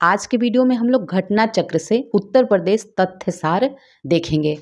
आज के वीडियो में हम लोग घटना चक्र से उत्तर प्रदेश तथ्यसार देखेंगे।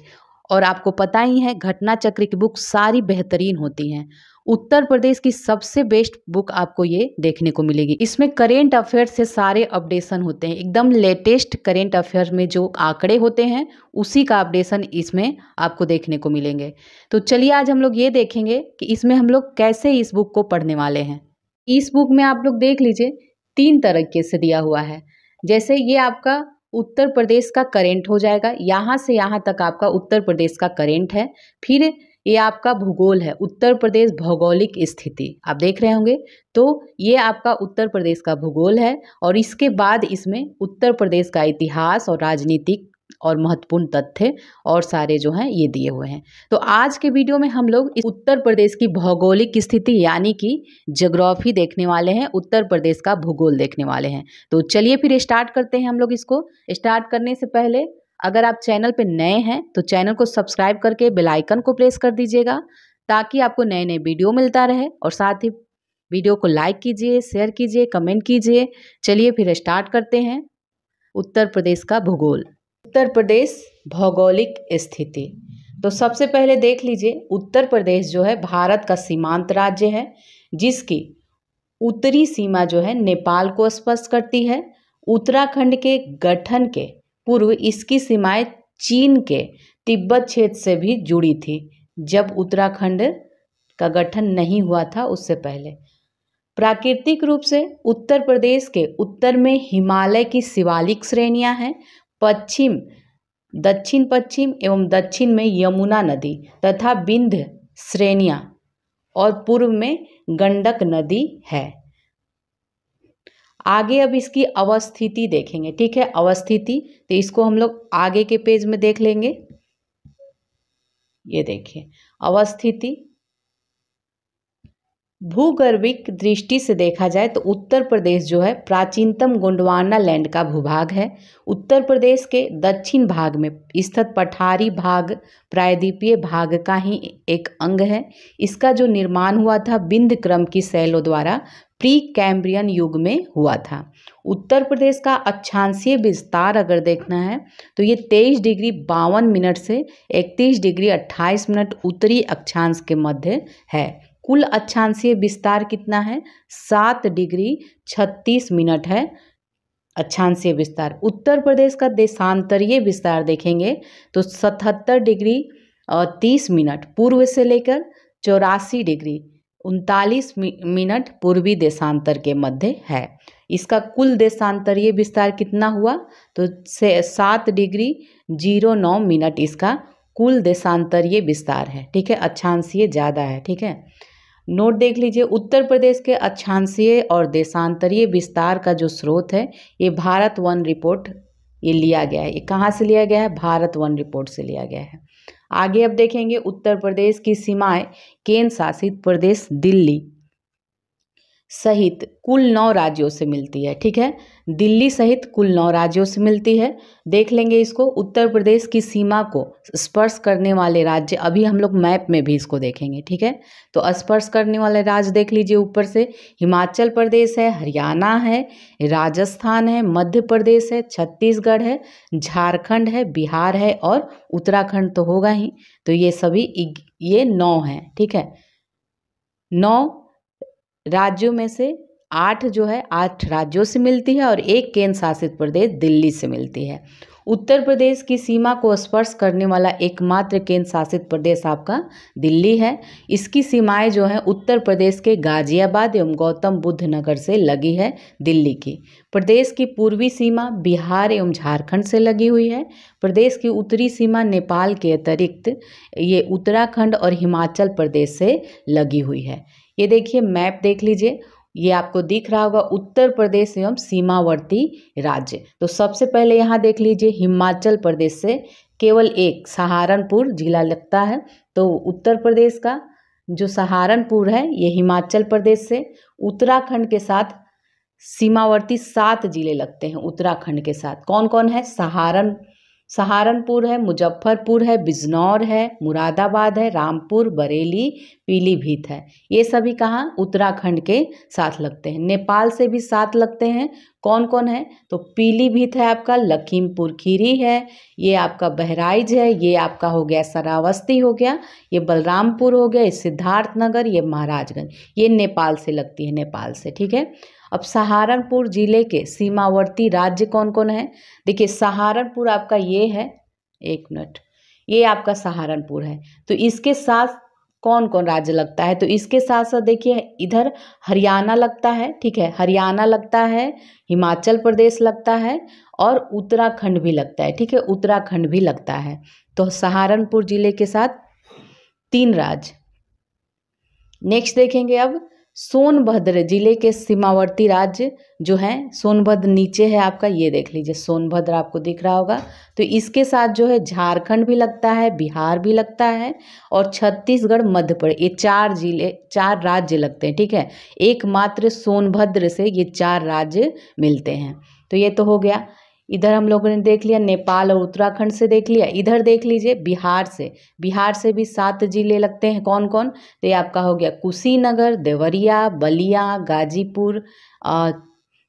और आपको पता ही है घटना चक्र की बुक सारी बेहतरीन होती हैं। उत्तर प्रदेश की सबसे बेस्ट बुक आपको ये देखने को मिलेगी। इसमें करेंट अफेयर्स से सारे अपडेशन होते हैं, एकदम लेटेस्ट करेंट अफेयर में जो आंकड़े होते हैं उसी का अपडेशन इसमें आपको देखने को मिलेंगे। तो चलिए आज हम लोग ये देखेंगे कि इसमें हम लोग कैसे इस बुक को पढ़ने वाले हैं। इस बुक में आप लोग देख लीजिए 3 तरीके से दिया हुआ है। जैसे ये आपका उत्तर प्रदेश का करेंट हो जाएगा, यहाँ से यहाँ तक आपका उत्तर प्रदेश का करेंट है। फिर ये आपका भूगोल है, उत्तर प्रदेश भौगोलिक स्थिति आप देख रहे होंगे, तो ये आपका उत्तर प्रदेश का भूगोल है। और इसके बाद इसमें उत्तर प्रदेश का इतिहास और राजनीतिक और महत्वपूर्ण तथ्य और सारे जो हैं ये दिए हुए हैं। तो आज के वीडियो में हम लोग इस उत्तर प्रदेश की भौगोलिक स्थिति यानी कि ज्योग्राफी देखने वाले हैं, उत्तर प्रदेश का भूगोल देखने वाले हैं। तो चलिए फिर स्टार्ट करते हैं हम लोग। इसको स्टार्ट करने से पहले अगर आप चैनल पे नए हैं तो चैनल को सब्सक्राइब करके बेल आइकन को प्रेस कर दीजिएगा ताकि आपको नए नए वीडियो मिलता रहे। और साथ ही वीडियो को लाइक कीजिए, शेयर कीजिए, कमेंट कीजिए। चलिए फिर स्टार्ट करते हैं। उत्तर प्रदेश का भूगोल, उत्तर प्रदेश भौगोलिक स्थिति। तो सबसे पहले देख लीजिए, उत्तर प्रदेश जो है भारत का सीमांत राज्य है, जिसकी उत्तरी सीमा जो है नेपाल को स्पर्श करती है। उत्तराखंड के गठन के पूर्व इसकी सीमाएं चीन के तिब्बत क्षेत्र से भी जुड़ी थी, जब उत्तराखंड का गठन नहीं हुआ था उससे पहले। प्राकृतिक रूप से उत्तर प्रदेश के उत्तर में हिमालय की शिवालिक श्रेणियां हैं, पश्चिम, दक्षिण पश्चिम एवं दक्षिण में यमुना नदी तथा विंध्य श्रेणियां, और पूर्व में गंडक नदी है। आगे अब इसकी अवस्थिति देखेंगे, ठीक है। अवस्थिति तो इसको हम लोग आगे के पेज में देख लेंगे। ये देखिए अवस्थिति। भूगर्भिक दृष्टि से देखा जाए तो उत्तर प्रदेश जो है प्राचीनतम गोंडवाना लैंड का भूभाग है। उत्तर प्रदेश के दक्षिण भाग में स्थित पठारी भाग प्रायद्वीपीय भाग का ही एक अंग है। इसका जो निर्माण हुआ था विंध्य क्रम की शैलों द्वारा प्री कैम्ब्रियन युग में हुआ था। उत्तर प्रदेश का अक्षांशीय विस्तार अगर देखना है तो ये 23 डिग्री 52 मिनट से 31 डिग्री 28 मिनट उत्तरी अक्षांश के मध्य है। कुल अक्षांशीय विस्तार कितना है? 7 डिग्री 36 मिनट है अक्षांशीय विस्तार। उत्तर प्रदेश का देशांतरीय विस्तार देखेंगे तो 77 डिग्री 30 मिनट पूर्व से लेकर 84 डिग्री 39 मिनट पूर्वी देशांतर के मध्य है। इसका कुल देशांतरीय विस्तार कितना हुआ? तो 7 डिग्री 09 मिनट इसका कुल देशांतरीय विस्तार है, ठीक है। अक्षांशीय ज़्यादा है, ठीक है। नोट देख लीजिए, उत्तर प्रदेश के अक्षांशीय और देशांतरीय विस्तार का जो स्रोत है ये भारत वन रिपोर्ट ये लिया गया है। ये कहाँ से लिया गया है? भारत वन रिपोर्ट से लिया गया है। आगे अब देखेंगे उत्तर प्रदेश की सीमाएं केंद्र शासित प्रदेश दिल्ली सहित कुल 9 राज्यों से मिलती है, ठीक है। दिल्ली सहित कुल 9 राज्यों से मिलती है। देख लेंगे इसको। उत्तर प्रदेश की सीमा को स्पर्श करने वाले राज्य, अभी हम लोग मैप में भी इसको देखेंगे, ठीक है। तो स्पर्श करने वाले राज्य देख लीजिए ऊपर से, हिमाचल प्रदेश है, हरियाणा है, राजस्थान है, मध्य प्रदेश है, छत्तीसगढ़ है, झारखंड है, बिहार है और उत्तराखंड तो होगा ही। तो ये सभी ये 9 हैं, ठीक है। 9 राज्यों में से 8 जो है 8 राज्यों से मिलती है और एक केंद्र शासित प्रदेश दिल्ली से मिलती है। उत्तर प्रदेश की सीमा को स्पर्श करने वाला एकमात्र केंद्र शासित प्रदेश आपका दिल्ली है। इसकी सीमाएं जो हैं उत्तर प्रदेश के गाजियाबाद एवं गौतम बुद्ध नगर से लगी है दिल्ली की। प्रदेश की पूर्वी सीमा बिहार एवं झारखंड से लगी हुई है। प्रदेश की उत्तरी सीमा नेपाल के अतिरिक्त ये उत्तराखंड और हिमाचल प्रदेश से लगी हुई है। ये देखिए मैप देख लीजिए, ये आपको दिख रहा होगा उत्तर प्रदेश एवं सीमावर्ती राज्य। तो सबसे पहले यहाँ देख लीजिए हिमाचल प्रदेश से केवल एक सहारनपुर जिला लगता है। तो उत्तर प्रदेश का जो सहारनपुर है ये हिमाचल प्रदेश से, उत्तराखंड के साथ सीमावर्ती 7 जिले लगते हैं उत्तराखंड के साथ। कौन कौन है? सहारनपुर है, मुजफ्फरपुर है, बिजनौर है, मुरादाबाद है, रामपुर, बरेली, पीलीभीत है। ये सभी कहाँ उत्तराखंड के साथ लगते हैं। नेपाल से भी साथ लगते हैं। कौन कौन है? तो पीलीभीत है आपका, लखीमपुर खीरी है, ये आपका बहराइच है, ये आपका हो गया श्रावस्ती हो गया, ये बलरामपुर हो गया, ये सिद्धार्थनगर, ये महाराजगंज, ये नेपाल से लगती है, नेपाल से। ठीक है। अब सहारनपुर जिले के सीमावर्ती राज्य कौन कौन है? देखिए सहारनपुर आपका ये है, एक मिनट, ये आपका सहारनपुर है। तो इसके साथ कौन कौन राज्य लगता है? तो इसके साथ साथ देखिए इधर हरियाणा लगता है। ठीक है, हरियाणा लगता है, हिमाचल प्रदेश लगता है और उत्तराखंड भी लगता है। ठीक है, उत्तराखंड भी लगता है। तो सहारनपुर जिले के साथ 3 राज्य। नेक्स्ट देखेंगे अब सोनभद्र जिले के सीमावर्ती राज्य जो हैं, सोनभद्र नीचे है आपका, ये देख लीजिए सोनभद्र आपको दिख रहा होगा। तो इसके साथ जो है झारखंड भी लगता है, बिहार भी लगता है और छत्तीसगढ़, मध्य प्रदेश, ये 4 राज्य लगते हैं। ठीक है, एकमात्र सोनभद्र से ये 4 राज्य मिलते हैं। तो ये तो हो गया। इधर हम लोगों ने देख लिया नेपाल और उत्तराखंड से देख लिया। इधर देख लीजिए बिहार से भी 7 जिले लगते हैं। कौन कौन? तो ये आपका हो गया कुशीनगर, देवरिया, बलिया, गाजीपुर,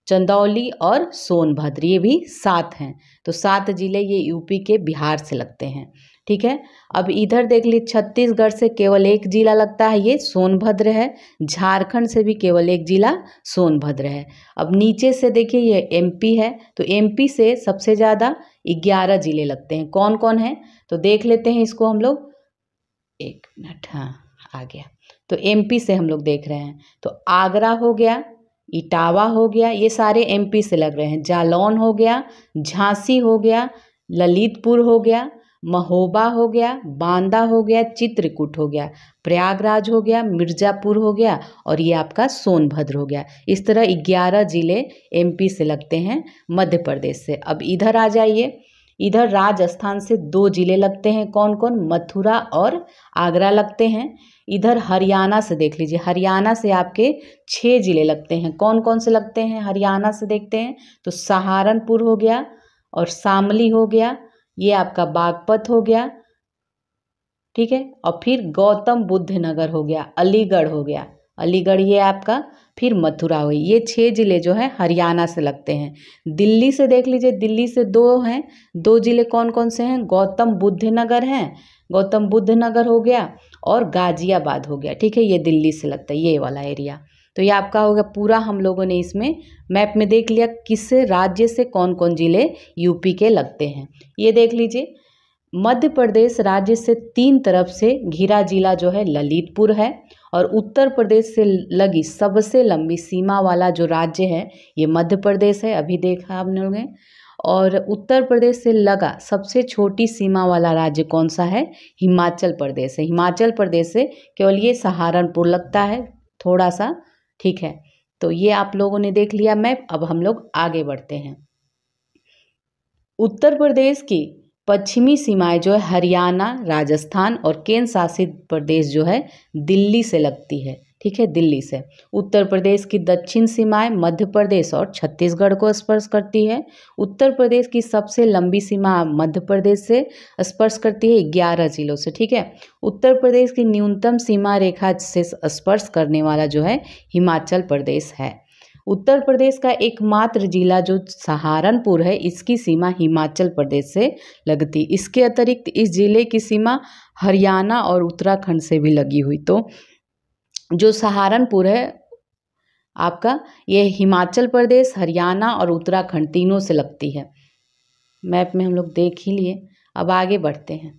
चंदौली और सोनभद्र, ये भी 7 हैं। तो 7 जिले ये यूपी के बिहार से लगते हैं। ठीक है। अब इधर देख लीजिए छत्तीसगढ़ से केवल 1 जिला लगता है, ये सोनभद्र है। झारखंड से भी केवल 1 जिला सोनभद्र है। अब नीचे से देखिए ये एमपी है। तो एमपी से सबसे ज़्यादा 11 जिले लगते हैं। कौन कौन है? तो देख लेते हैं इसको हम लोग, एक मिनट, हाँ आ गया। तो एमपी से हम लोग देख रहे हैं तो आगरा हो गया, इटावा हो गया, ये सारे एमपी से लग रहे हैं। जालौन हो गया, झांसी हो गया, ललितपुर हो गया, महोबा हो गया, बांदा हो गया, चित्रकूट हो गया, प्रयागराज हो गया, मिर्ज़ापुर हो गया और ये आपका सोनभद्र हो गया। इस तरह 11 जिले एमपी से लगते हैं, मध्य प्रदेश से। अब इधर आ जाइए, इधर राजस्थान से 2 जिले लगते हैं। कौन कौन? मथुरा और आगरा लगते हैं। इधर हरियाणा से देख लीजिए, हरियाणा से आपके 6 जिले लगते हैं। कौन कौन से लगते हैं हरियाणा से? देखते हैं तो सहारनपुर हो गया और शामली हो गया, ये आपका बागपत हो गया। ठीक है, और फिर गौतम बुद्ध नगर हो गया, अलीगढ़ हो गया, अलीगढ़ ये आपका, फिर मथुरा हुई। ये 6 जिले जो हैं हरियाणा से लगते हैं। दिल्ली से देख लीजिए, दिल्ली से 2 हैं। 2 जिले कौन कौन से हैं? गौतम बुद्ध नगर हैं, गौतम बुद्ध नगर हो गया और गाजियाबाद हो गया। ठीक है, ये दिल्ली से लगता है, ये वाला एरिया। तो ये आपका हो गया पूरा। हम लोगों ने इसमें मैप में देख लिया किस राज्य से कौन कौन जिले यूपी के लगते हैं। ये देख लीजिए, मध्य प्रदेश राज्य से 3 तरफ से घिरा जिला जो है ललितपुर है और उत्तर प्रदेश से लगी सबसे लंबी सीमा वाला जो राज्य है ये मध्य प्रदेश है, अभी देखा आप लोगों ने। और उत्तर प्रदेश से लगा सबसे छोटी सीमा वाला राज्य कौन सा है? हिमाचल प्रदेश है। हिमाचल प्रदेश से केवल ये सहारनपुर लगता है थोड़ा सा। ठीक है, तो ये आप लोगों ने देख लिया मैप। अब हम लोग आगे बढ़ते हैं। उत्तर प्रदेश की पश्चिमी सीमाएं जो है हरियाणा, राजस्थान और केंद्र शासित प्रदेश जो है दिल्ली से लगती है। ठीक है, दिल्ली से। उत्तर प्रदेश की दक्षिण सीमाएं मध्य प्रदेश और छत्तीसगढ़ को स्पर्श करती है। उत्तर प्रदेश की सबसे लंबी सीमा मध्य प्रदेश से स्पर्श करती है 11 जिलों से। ठीक है, उत्तर प्रदेश की न्यूनतम सीमा रेखा से स्पर्श करने वाला जो है हिमाचल प्रदेश है। उत्तर प्रदेश का एकमात्र जिला जो सहारनपुर है, इसकी सीमा हिमाचल प्रदेश से लगती। इसके अतिरिक्त इस जिले की सीमा हरियाणा और उत्तराखंड से भी लगी हुई। तो जो सहारनपुर है आपका, ये हिमाचल प्रदेश, हरियाणा और उत्तराखंड तीनों से लगती है। मैप में हम लोग देख ही लिए। अब आगे बढ़ते हैं।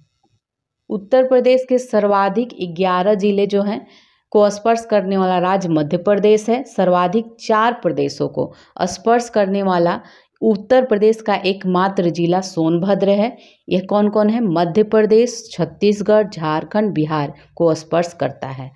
उत्तर प्रदेश के सर्वाधिक 11 जिले जो हैं को स्पर्श करने वाला राज्य मध्य प्रदेश है। सर्वाधिक 4 प्रदेशों को स्पर्श करने वाला उत्तर प्रदेश का एकमात्र जिला सोनभद्र है। यह कौन कौन है? मध्य प्रदेश, छत्तीसगढ़, झारखंड, बिहार को स्पर्श करता है।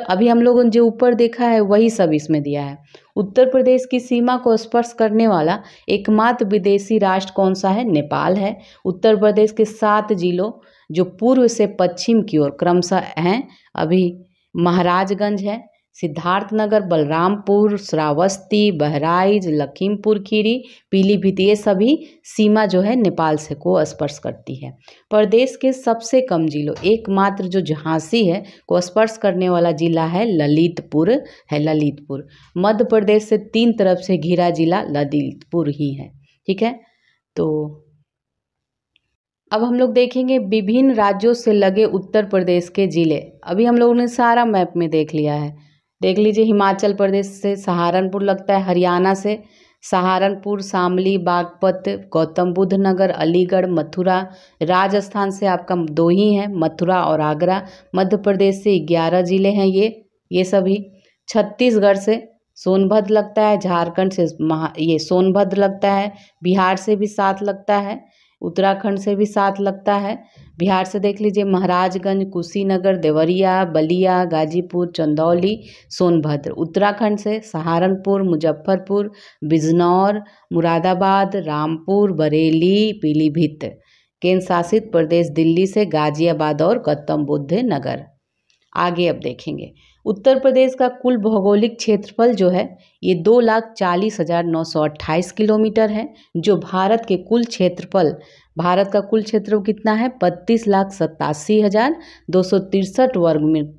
अभी हम लोगों ने जो ऊपर देखा है वही सब इसमें दिया है। उत्तर प्रदेश की सीमा को स्पर्श करने वाला एकमात्र विदेशी राष्ट्र कौन सा है? नेपाल है। उत्तर प्रदेश के 7 जिलों जो पूर्व से पश्चिम की ओर क्रमशः हैं, अभी महाराजगंज है, सिद्धार्थनगर, बलरामपुर, श्रावस्ती, बहराइच, लखीमपुर खीरी, पीलीभीत, ये सभी सीमा जो है नेपाल से को स्पर्श करती है। प्रदेश के सबसे कम जिलों, एकमात्र जो झांसी है को स्पर्श करने वाला जिला है ललितपुर है, ललितपुर। मध्य प्रदेश से 3 तरफ से घिरा जिला ललितपुर ही है, ठीक है। तो अब हम लोग देखेंगे विभिन्न राज्यों से लगे उत्तर प्रदेश के जिले। अभी हम लोगों ने सारा मैप में देख लिया है। देख लीजिए, हिमाचल प्रदेश से सहारनपुर लगता है, हरियाणा से सहारनपुर, शामली, बागपत, गौतम बुद्ध नगर, अलीगढ़, मथुरा। राजस्थान से आपका 2 ही हैं, मथुरा और आगरा। मध्य प्रदेश से 11 जिले हैं ये सभी। छत्तीसगढ़ से सोनभद्र लगता है, झारखंड से ये सोनभद्र लगता है, बिहार से भी 7 लगता है, उत्तराखंड से भी 7 लगता है। बिहार से देख लीजिए, महाराजगंज, कुशीनगर, देवरिया, बलिया, गाजीपुर, चंदौली, सोनभद्र। उत्तराखंड से सहारनपुर, मुजफ्फरपुर, बिजनौर, मुरादाबाद, रामपुर, बरेली, पीलीभीत। केंद्र शासित प्रदेश दिल्ली से गाजियाबाद और गौतम बुद्ध नगर। आगे अब देखेंगे, उत्तर प्रदेश का कुल भौगोलिक क्षेत्रफल जो है ये 2,40,928 किलोमीटर है, जो भारत का कुल क्षेत्रफल कितना है 32,87,263 वर्ग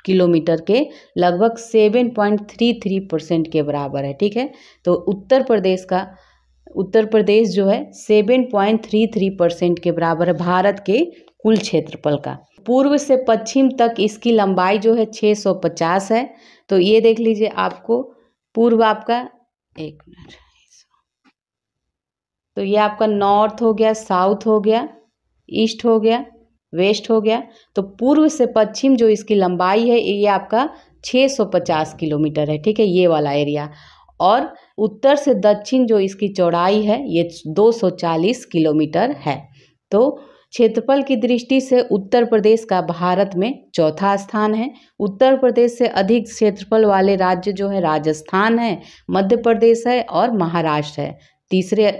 किलोमीटर के लगभग 7.33% के बराबर है, ठीक है। तो उत्तर प्रदेश जो है 7.33% के बराबर है भारत के कुल क्षेत्रफल का। पूर्व से पश्चिम तक इसकी लंबाई जो है 650 है। तो ये देख लीजिए, आपको पूर्व आपका 1 मिनट, तो ये आपका नॉर्थ हो गया, साउथ हो गया, ईस्ट हो गया, वेस्ट हो गया। तो पूर्व से पश्चिम जो इसकी लंबाई है ये आपका 650 किलोमीटर है, ठीक है, ये वाला एरिया। और उत्तर से दक्षिण जो इसकी चौड़ाई है ये 240 किलोमीटर है। तो क्षेत्रफल की दृष्टि से उत्तर प्रदेश का भारत में 4था स्थान है। उत्तर प्रदेश से अधिक क्षेत्रफल वाले राज्य जो है राजस्थान है, मध्य प्रदेश है और महाराष्ट्र है।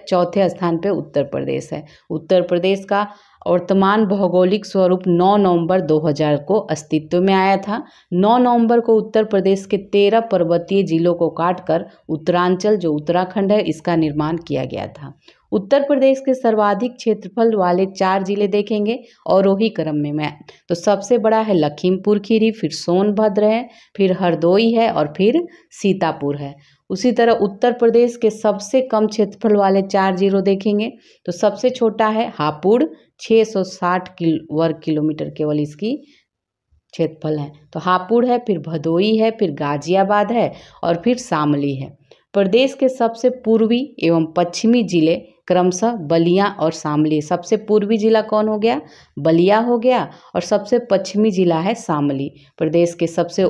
चौथे स्थान पे उत्तर प्रदेश है। उत्तर प्रदेश का वर्तमान भौगोलिक स्वरूप 9 नवंबर 2000 को अस्तित्व में आया था। 9 नवंबर को उत्तर प्रदेश के 13 पर्वतीय जिलों को काटकर उत्तरांचल जो उत्तराखंड है इसका निर्माण किया गया था। उत्तर प्रदेश के सर्वाधिक क्षेत्रफल वाले 4 जिले देखेंगे आरोही क्रम में तो सबसे बड़ा है लखीमपुर खीरी, फिर सोनभद्र है, फिर हरदोई है और फिर सीतापुर है। उसी तरह उत्तर प्रदेश के सबसे कम क्षेत्रफल वाले 4 जिले देखेंगे तो सबसे छोटा है हापुड़, 660 वर्ग किलोमीटर केवल इसकी क्षेत्रफल है। तो हापुड़ है, फिर भदोई है, फिर गाजियाबाद है और फिर शामली है। प्रदेश के सबसे पूर्वी एवं पश्चिमी जिले क्रमशः बलिया और शामली। सबसे पूर्वी जिला कौन हो गया? बलिया हो गया और सबसे पश्चिमी जिला है शामली। प्रदेश के सबसे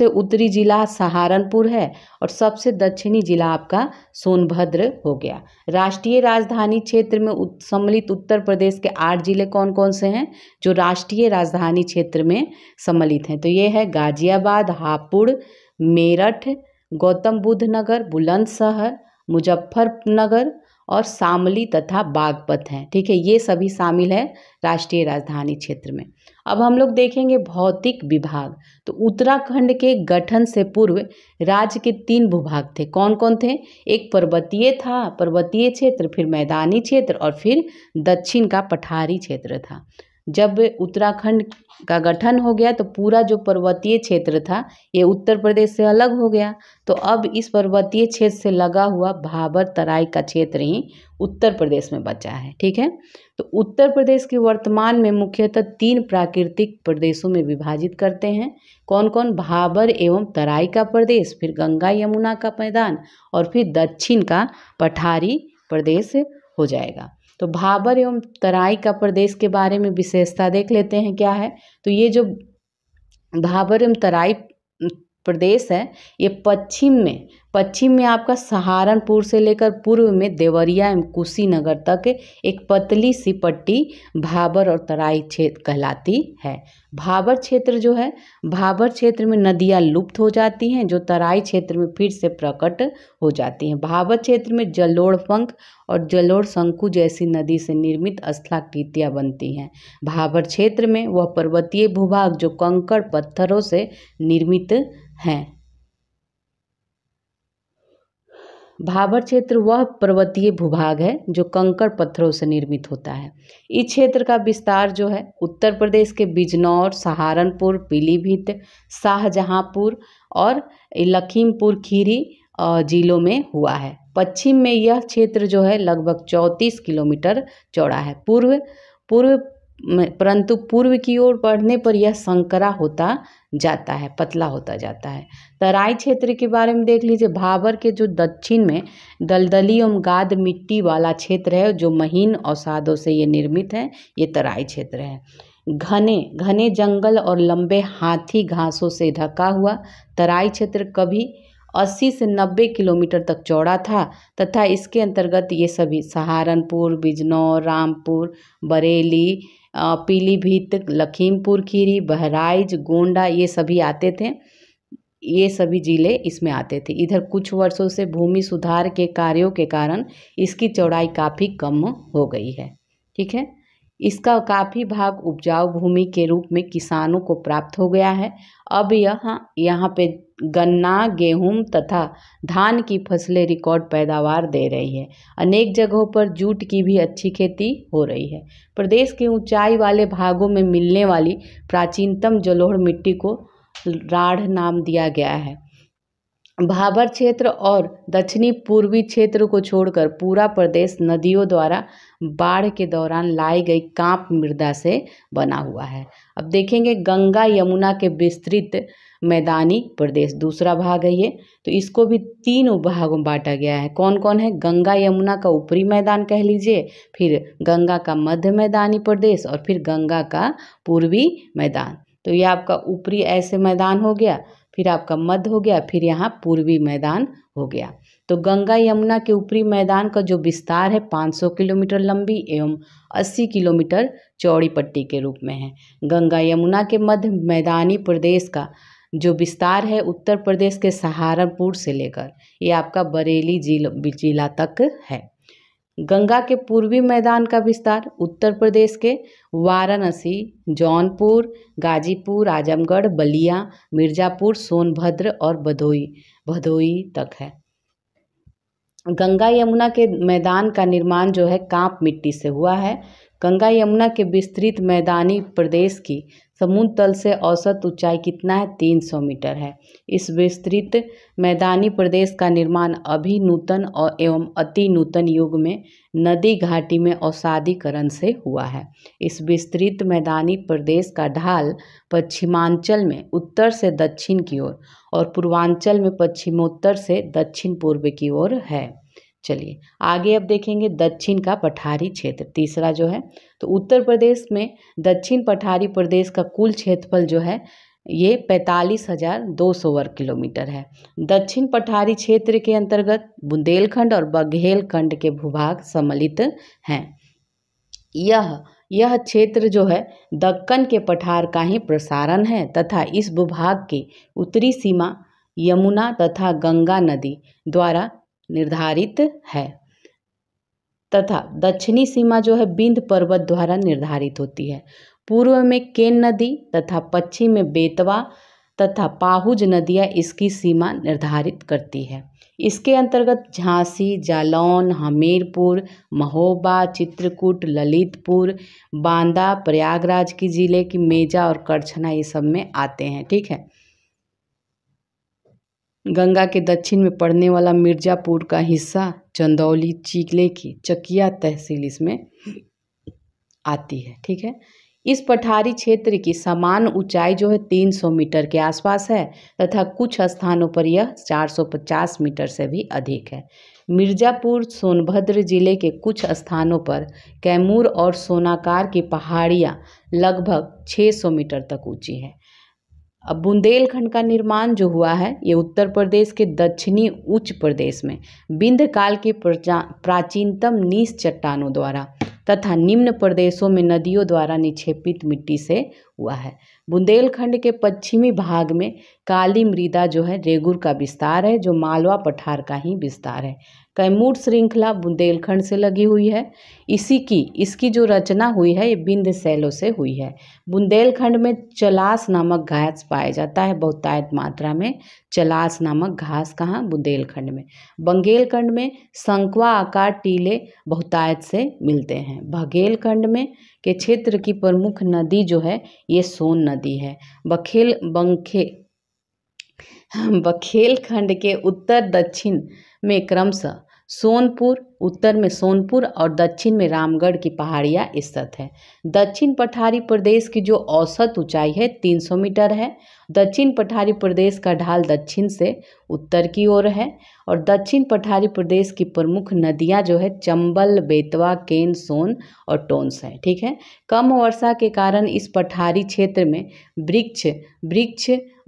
उत्तरी जिला सहारनपुर है और सबसे दक्षिणी जिला आपका सोनभद्र हो गया। राष्ट्रीय राजधानी क्षेत्र में सम्मिलित उत्तर प्रदेश के 8 जिले कौन कौन से हैं जो राष्ट्रीय राजधानी क्षेत्र में सम्मिलित हैं? तो ये है गाजियाबाद, हापुड़, मेरठ, गौतम बुद्ध नगर, बुलंदशहर, मुजफ्फरनगर और शामली तथा बागपत हैं, ठीक है। ये सभी शामिल है राष्ट्रीय राजधानी क्षेत्र में। अब हम लोग देखेंगे भौतिक विभाग। तो उत्तराखंड के गठन से पूर्व राज्य के 3 भूभाग थे। कौन कौन थे? एक पर्वतीय क्षेत्र, फिर मैदानी क्षेत्र और फिर दक्षिण का पठारी क्षेत्र था। जब उत्तराखंड का गठन हो गया तो पूरा जो पर्वतीय क्षेत्र था ये उत्तर प्रदेश से अलग हो गया। तो अब इस पर्वतीय क्षेत्र से लगा हुआ भाबर तराई का क्षेत्र ही उत्तर प्रदेश में बचा है, ठीक है। तो उत्तर प्रदेश के वर्तमान में मुख्यतः 3 प्राकृतिक प्रदेशों में विभाजित करते हैं। कौन कौन? भाबर एवं तराई का प्रदेश, फिर गंगा यमुना का मैदान और फिर दक्षिण का पठारी प्रदेश हो जाएगा। तो भाबर एवं तराई का प्रदेश के बारे में विशेषता देख लेते हैं क्या है। तो ये जो भाबर एवं तराई प्रदेश है ये पश्चिम में पश्चिम में आपका सहारनपुर से लेकर पूर्व में देवरिया एवं कुशीनगर तक एक पतली सी पट्टी भाबर और तराई क्षेत्र कहलाती है। भाबर क्षेत्र जो है, भाबर क्षेत्र में नदियाँ लुप्त हो जाती हैं, जो तराई क्षेत्र में फिर से प्रकट हो जाती हैं। भाबर क्षेत्र में जलोढ़ पंख और जलोढ़ शंकु जैसी नदी से निर्मित स्थलाकृतियाँ बनती हैं। भाबर क्षेत्र में वह पर्वतीय भूभाग जो कंकड़ पत्थरों से निर्मित हैं। भाबर क्षेत्र वह पर्वतीय भूभाग है जो कंकड़ पत्थरों से निर्मित होता है। इस क्षेत्र का विस्तार जो है उत्तर प्रदेश के बिजनौर, सहारनपुर, पीलीभीत, शाहजहांपुर और लखीमपुर खीरी जिलों में हुआ है। पश्चिम में यह क्षेत्र जो है लगभग 34 किलोमीटर चौड़ा है। परंतु पूर्व की ओर बढ़ने पर यह संकरा होता जाता है, पतला होता जाता है। तराई क्षेत्र के बारे में देख लीजिए। भाबर के जो दक्षिण में दलदली एवं गाद मिट्टी वाला क्षेत्र है जो महीन अवसादों से ये निर्मित है, ये तराई क्षेत्र है। घने घने जंगल और लंबे हाथी घासों से ढका हुआ तराई क्षेत्र कभी 80 से 90 किलोमीटर तक चौड़ा था तथा इसके अंतर्गत ये सभी सहारनपुर, बिजनौर, रामपुर, बरेली, पीलीभीत, लखीमपुर खीरी, बहराइच, गोंडा ये सभी आते थे। ये सभी जिले इसमें आते थे। इधर कुछ वर्षों से भूमि सुधार के कार्यों के कारण इसकी चौड़ाई काफ़ी कम हो गई है। ठीक है, इसका काफ़ी भाग उपजाऊ भूमि के रूप में किसानों को प्राप्त हो गया है। अब यहाँ पे गन्ना, गेहूं तथा धान की फसलें रिकॉर्ड पैदावार दे रही है। अनेक जगहों पर जूट की भी अच्छी खेती हो रही है। प्रदेश के ऊंचाई वाले भागों में मिलने वाली प्राचीनतम जलोढ़ मिट्टी को राढ़ नाम दिया गया है। भाबर क्षेत्र और दक्षिणी पूर्वी क्षेत्र को छोड़कर पूरा प्रदेश नदियों द्वारा बाढ़ के दौरान लाई गई कांप मृदा से बना हुआ है। अब देखेंगे गंगा यमुना के विस्तृत मैदानी प्रदेश, दूसरा भाग है ये। तो इसको भी 3 भागों में बांटा गया है। कौन कौन है? गंगा यमुना का ऊपरी मैदान कह लीजिए, फिर गंगा का मध्य मैदानी प्रदेश और फिर गंगा का पूर्वी मैदान। तो ये आपका ऊपरी ऐसे मैदान हो गया, फिर आपका मध्य हो गया, फिर यहाँ पूर्वी मैदान हो गया। तो गंगा यमुना के ऊपरी मैदान का जो विस्तार है 500 किलोमीटर लंबी एवं 80 किलोमीटर चौड़ी पट्टी के रूप में है। गंगा यमुना के मध्य मैदानी प्रदेश का जो विस्तार है उत्तर प्रदेश के सहारनपुर से लेकर ये आपका बरेली जिला तक है। गंगा के पूर्वी मैदान का विस्तार उत्तर प्रदेश के वाराणसी, जौनपुर, गाजीपुर, आजमगढ़, बलिया, मिर्ज़ापुर, सोनभद्र और भदोई तक है। गंगा यमुना के मैदान का निर्माण जो है कांप मिट्टी से हुआ है। गंगा यमुना के विस्तृत मैदानी प्रदेश की समुद्र तल से औसत ऊंचाई कितना है? 300 मीटर है। इस विस्तृत मैदानी प्रदेश का निर्माण अभी नूतन एवं अति नूतन युग में नदी घाटी में अवसादीकरण से हुआ है। इस विस्तृत मैदानी प्रदेश का ढाल पश्चिमांचल में उत्तर से दक्षिण की ओर और पूर्वांचल में पश्चिमोत्तर से दक्षिण पूर्व की ओर है। चलिए आगे अब देखेंगे दक्षिण का पठारी क्षेत्र, तीसरा जो है। तो उत्तर प्रदेश में दक्षिण पठारी प्रदेश का कुल क्षेत्रफल जो है ये 45,200 वर्ग किलोमीटर है। दक्षिण पठारी क्षेत्र के अंतर्गत बुंदेलखंड और बघेलखंड के भूभाग सम्मिलित हैं। यह क्षेत्र जो है दक्कन के पठार का ही प्रसारण है तथा इस भूभाग की उत्तरी सीमा यमुना तथा गंगा नदी द्वारा निर्धारित है तथा दक्षिणी सीमा जो है विंध्य पर्वत द्वारा निर्धारित होती है। पूर्व में केन नदी तथा पश्चिम में बेतवा तथा पाहुज नदियाँ इसकी सीमा निर्धारित करती है। इसके अंतर्गत झांसी, जालौन, हमीरपुर, महोबा, चित्रकूट, ललितपुर, बांदा, प्रयागराज की जिले की मेजा और करछना ये सब में आते हैं। ठीक है, गंगा के दक्षिण में पड़ने वाला मिर्ज़ापुर का हिस्सा चंदौली जिले की चकिया तहसील इसमें आती है। ठीक है, इस पठारी क्षेत्र की समान ऊंचाई जो है 300 मीटर के आसपास है तथा कुछ स्थानों पर यह 450 मीटर से भी अधिक है। मिर्ज़ापुर सोनभद्र जिले के कुछ स्थानों पर कैमूर और सोनाकार की पहाड़ियाँ लगभग 600 मीटर तक ऊंची है। अब बुंदेलखंड का निर्माण जो हुआ है ये उत्तर प्रदेश के दक्षिणी उच्च प्रदेश में विंध्य काल के प्राचीनतम नीच चट्टानों द्वारा तथा निम्न प्रदेशों में नदियों द्वारा निक्षेपित मिट्टी से हुआ है। बुंदेलखंड के पश्चिमी भाग में काली मृदा जो है रेगुर का विस्तार है, जो मालवा पठार का ही विस्तार है। कैमूर श्रृंखला बुंदेलखंड से लगी हुई है। इसकी जो रचना हुई है ये विंध्य शैलों से हुई है। बुंदेलखंड में चलास नामक घास पाया जाता है बहुतायत मात्रा में। चलास नामक घास कहाँ? बुंदेलखंड में। बंगेलखंड में शंक्वा आकार टीले बहुतायत से मिलते हैं। बघेलखंड में के क्षेत्र की प्रमुख नदी जो है ये सोन नदी है। बघेलखंड के उत्तर दक्षिण में क्रमशः सोनपुर, उत्तर में सोनपुर और दक्षिण में रामगढ़ की पहाड़ियाँ स्थित है। दक्षिण पठारी प्रदेश की जो औसत ऊंचाई है 300 मीटर है। दक्षिण पठारी प्रदेश का ढाल दक्षिण से उत्तर की ओर है और दक्षिण पठारी प्रदेश की प्रमुख नदियां जो है चंबल, बेतवा, केन, सोन और टोंस है। ठीक है। कम वर्षा के कारण इस पठारी क्षेत्र में वृक्ष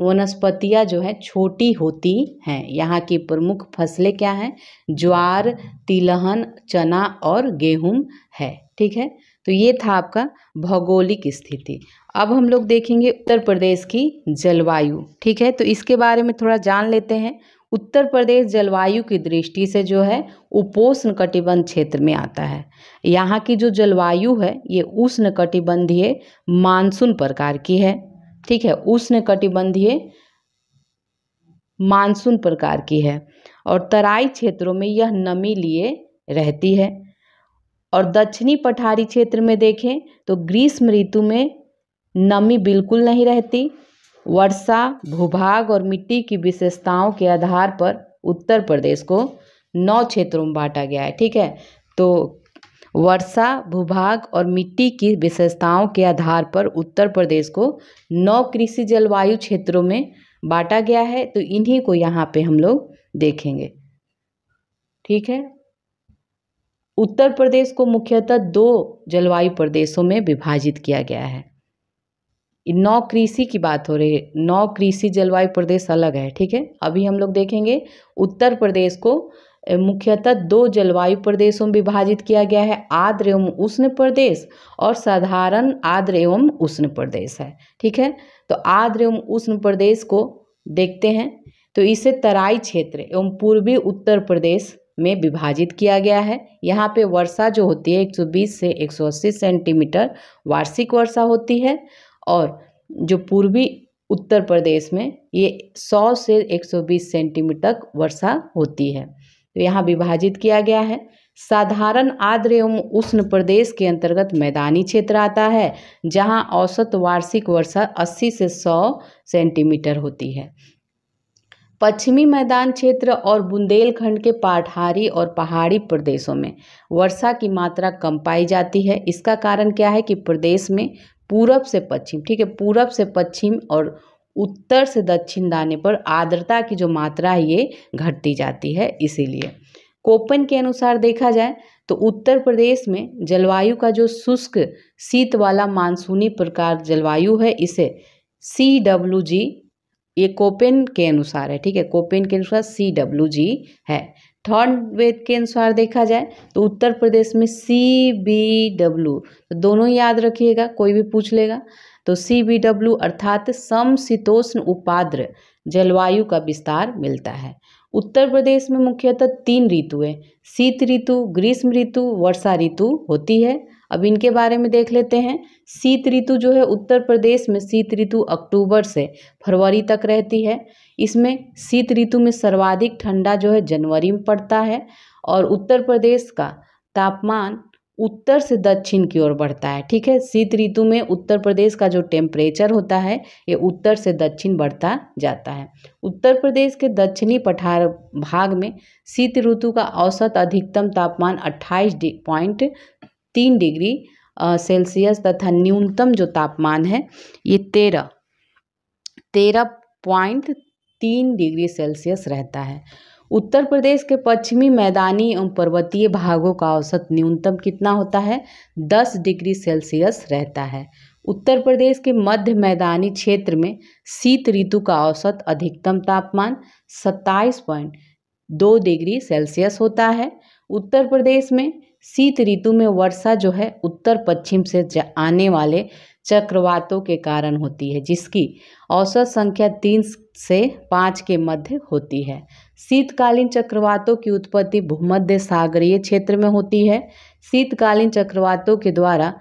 वनस्पतियां जो है छोटी होती हैं। यहाँ की प्रमुख फसलें क्या हैं? ज्वार, तिलहन, चना और गेहूं है। ठीक है। तो ये था आपका भौगोलिक स्थिति। अब हम लोग देखेंगे उत्तर प्रदेश की जलवायु। ठीक है। तो इसके बारे में थोड़ा जान लेते हैं। उत्तर प्रदेश जलवायु की दृष्टि से जो है उपोष्ण कटिबंध क्षेत्र में आता है। यहाँ की जो जलवायु है ये उष्ण कटिबंधीय मानसून प्रकार की है। ठीक है। उष्ण कटिबंधीय मानसून प्रकार की है और तराई क्षेत्रों में यह नमी लिए रहती है। और दक्षिणी पठारी क्षेत्र में देखें तो ग्रीष्म ऋतु में नमी बिल्कुल नहीं रहती। वर्षा, भूभाग और मिट्टी की विशेषताओं के आधार पर उत्तर प्रदेश को 9 क्षेत्रों में बांटा गया है। ठीक है। तो वर्षा, भूभाग और मिट्टी की विशेषताओं के आधार पर उत्तर प्रदेश को 9 कृषि जलवायु क्षेत्रों में बांटा गया है। तो इन्हीं को यहाँ पे हम लोग देखेंगे। ठीक है। उत्तर प्रदेश को मुख्यतः 2 जलवायु प्रदेशों में विभाजित किया गया है। 9 कृषि की बात हो रही है, 9 कृषि जलवायु प्रदेश अलग है। ठीक है। अभी हम लोग देखेंगे उत्तर प्रदेश को मुख्यतः 2 जलवायु प्रदेशों में विभाजित किया गया है, आर्द्र एवं उष्ण प्रदेश और साधारण आर्द्र एवं उष्ण प्रदेश है। ठीक है। तो आर्द्र एवं उष्ण प्रदेश को देखते हैं तो इसे तराई क्षेत्र एवं पूर्वी उत्तर प्रदेश में विभाजित किया गया है। यहाँ पे वर्षा जो होती है 120 से 180 सेंटीमीटर वार्षिक वर्षा होती है और जो पूर्वी उत्तर प्रदेश में ये 100 से 120 सेंटीमीटर तक वर्षा होती है। तो यहाँ विभाजित किया गया है। साधारण आर्द्र एवं उष्ण प्रदेश के अंतर्गत मैदानी क्षेत्र आता है, जहाँ औसत वार्षिक वर्षा 80 से 100 सेंटीमीटर होती है। पश्चिमी मैदान क्षेत्र और बुंदेलखंड के पठारी और पहाड़ी प्रदेशों में वर्षा की मात्रा कम पाई जाती है। इसका कारण क्या है कि प्रदेश में पूरब से पश्चिम, ठीक है, पूरब से पश्चिम और उत्तर से दक्षिण दाने पर आर्द्रता की जो मात्रा है ये घटती जाती है। इसीलिए कोपन के अनुसार देखा जाए तो उत्तर प्रदेश में जलवायु का जो शुष्क शीत वाला मानसूनी प्रकार जलवायु है इसे CWG, ये कोपेन के अनुसार है। ठीक है। कोपेन के अनुसार CWG है। थर्ड वेद के अनुसार देखा जाए तो उत्तर प्रदेश में CBW, तो दोनों याद रखिएगा, कोई भी पूछ लेगा तो CBW अर्थात समशीतोष्ण उपाद्र जलवायु का विस्तार मिलता है। उत्तर प्रदेश में मुख्यतः 3 ऋतु है, शीत ऋतु, ग्रीष्म ऋतु, वर्षा ऋतु होती है। अब इनके बारे में देख लेते हैं। शीत ऋतु जो है उत्तर प्रदेश में शीत ऋतु अक्टूबर से फरवरी तक रहती है। इसमें शीत ऋतु में सर्वाधिक ठंडा जो है जनवरी में पड़ता है और उत्तर प्रदेश का तापमान उत्तर से दक्षिण की ओर बढ़ता है। ठीक है। शीत ऋतु में उत्तर प्रदेश का जो टेम्परेचर होता है ये उत्तर से दक्षिण बढ़ता जाता है। उत्तर प्रदेश के दक्षिणी पठार भाग में शीत ऋतु का औसत अधिकतम तापमान 28.3 डिग्री सेल्सियस तथा न्यूनतम जो तापमान है ये 13.3 डिग्री सेल्सियस रहता है। उत्तर प्रदेश के पश्चिमी मैदानी एवं पर्वतीय भागों का औसत न्यूनतम कितना होता है? 10 डिग्री सेल्सियस रहता है। उत्तर प्रदेश के मध्य मैदानी क्षेत्र में शीत ऋतु का औसत अधिकतम तापमान 27.2 डिग्री सेल्सियस होता है। उत्तर प्रदेश में शीत ऋतु में वर्षा जो है उत्तर पश्चिम से आने वाले चक्रवातों के कारण होती है, जिसकी औसत संख्या 3 से 5 के मध्य होती है। शीतकालीन चक्रवातों की उत्पत्ति भूमध्य सागरीय क्षेत्र में होती है। शीतकालीन चक्रवातों के द्वारा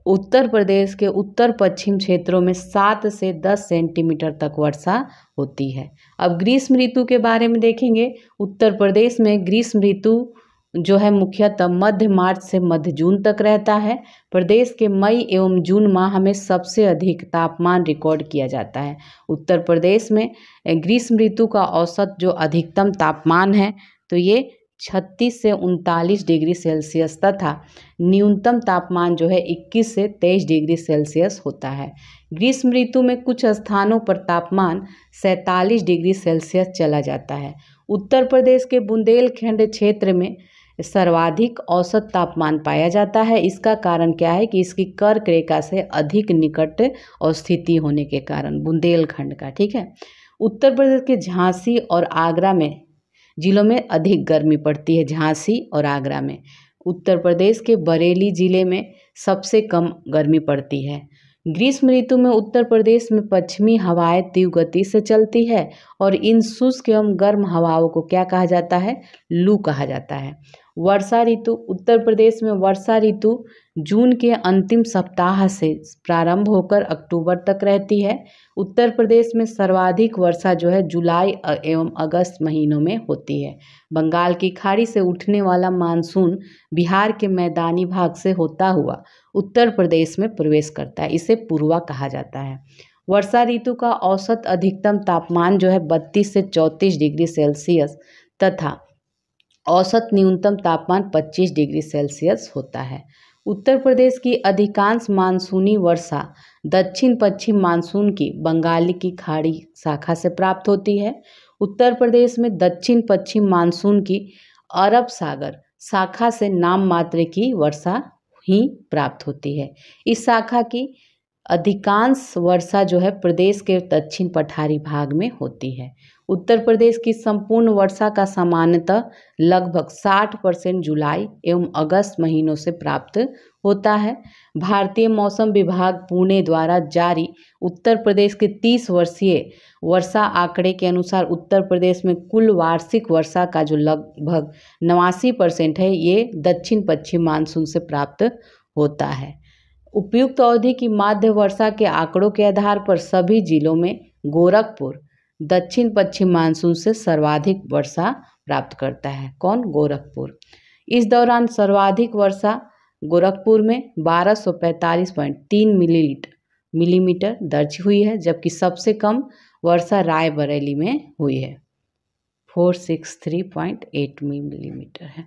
उत्तर प्रदेश के उत्तर पश्चिम क्षेत्रों में 7 से 10 सेंटीमीटर तक वर्षा होती है। अब ग्रीष्म ऋतु के बारे में देखेंगे। उत्तर प्रदेश में ग्रीष्म ऋतु जो है मुख्यतः मध्य मार्च से मध्य जून तक रहता है। प्रदेश के मई एवं जून माह में सबसे अधिक तापमान रिकॉर्ड किया जाता है। उत्तर प्रदेश में ग्रीष्म ऋतु का औसत जो अधिकतम तापमान है तो ये 36 से 39 डिग्री सेल्सियस तथा न्यूनतम तापमान जो है 21 से 23 डिग्री सेल्सियस होता है। ग्रीष्म ऋतु में कुछ स्थानों पर तापमान 47 डिग्री सेल्सियस चला जाता है। उत्तर प्रदेश के बुंदेलखंड क्षेत्र में सर्वाधिक औसत तापमान पाया जाता है। इसका कारण क्या है कि इसकी कर्क रेखा से अधिक निकट स्थिति होने के कारण बुंदेलखंड का, ठीक है। उत्तर प्रदेश के झांसी और आगरा में जिलों में अधिक गर्मी पड़ती है। झांसी और आगरा में। उत्तर प्रदेश के बरेली जिले में सबसे कम गर्मी पड़ती है। ग्रीष्म ऋतु में उत्तर प्रदेश में पश्चिमी हवाएं तीव्र गति से चलती है और इन शुष्क एवं गर्म हवाओं को क्या कहा जाता है? लू कहा जाता है। वर्षा ऋतु। उत्तर प्रदेश में वर्षा ऋतु जून के अंतिम सप्ताह से प्रारंभ होकर अक्टूबर तक रहती है। उत्तर प्रदेश में सर्वाधिक वर्षा जो है जुलाई एवं अगस्त महीनों में होती है। बंगाल की खाड़ी से उठने वाला मानसून बिहार के मैदानी भाग से होता हुआ उत्तर प्रदेश में प्रवेश करता है। इसे पूर्वा कहा जाता है। वर्षा ऋतु का औसत अधिकतम तापमान जो है 32 से 34 डिग्री सेल्सियस तथा औसत न्यूनतम तापमान 25 डिग्री सेल्सियस होता है। उत्तर प्रदेश की अधिकांश मानसूनी वर्षा दक्षिण पश्चिम मानसून की बंगाल की खाड़ी शाखा से प्राप्त होती है। उत्तर प्रदेश में दक्षिण पश्चिम मानसून की अरब सागर शाखा से नाम मात्र की वर्षा ही प्राप्त होती है। इस शाखा की अधिकांश वर्षा जो है प्रदेश के दक्षिण पठारी भाग में होती है। उत्तर प्रदेश की संपूर्ण वर्षा का सामान्यतः लगभग 60% जुलाई एवं अगस्त महीनों से प्राप्त होता है। भारतीय मौसम विभाग पुणे द्वारा जारी उत्तर प्रदेश के 30 वर्षीय वर्षा आंकड़े के अनुसार उत्तर प्रदेश में कुल वार्षिक वर्षा का जो लगभग 89% है ये दक्षिण पश्चिम मानसून से प्राप्त होता है। उपयुक्त अवधि की माध्य वर्षा के आंकड़ों के आधार पर सभी जिलों में गोरखपुर दक्षिण पश्चिम मानसून से सर्वाधिक वर्षा प्राप्त करता है। कौन? गोरखपुर। इस दौरान सर्वाधिक वर्षा गोरखपुर में 1245.3 मिलीमीटर दर्ज हुई है, जबकि सबसे कम वर्षा रायबरेली में हुई है, 463.8 मिलीमीटर है।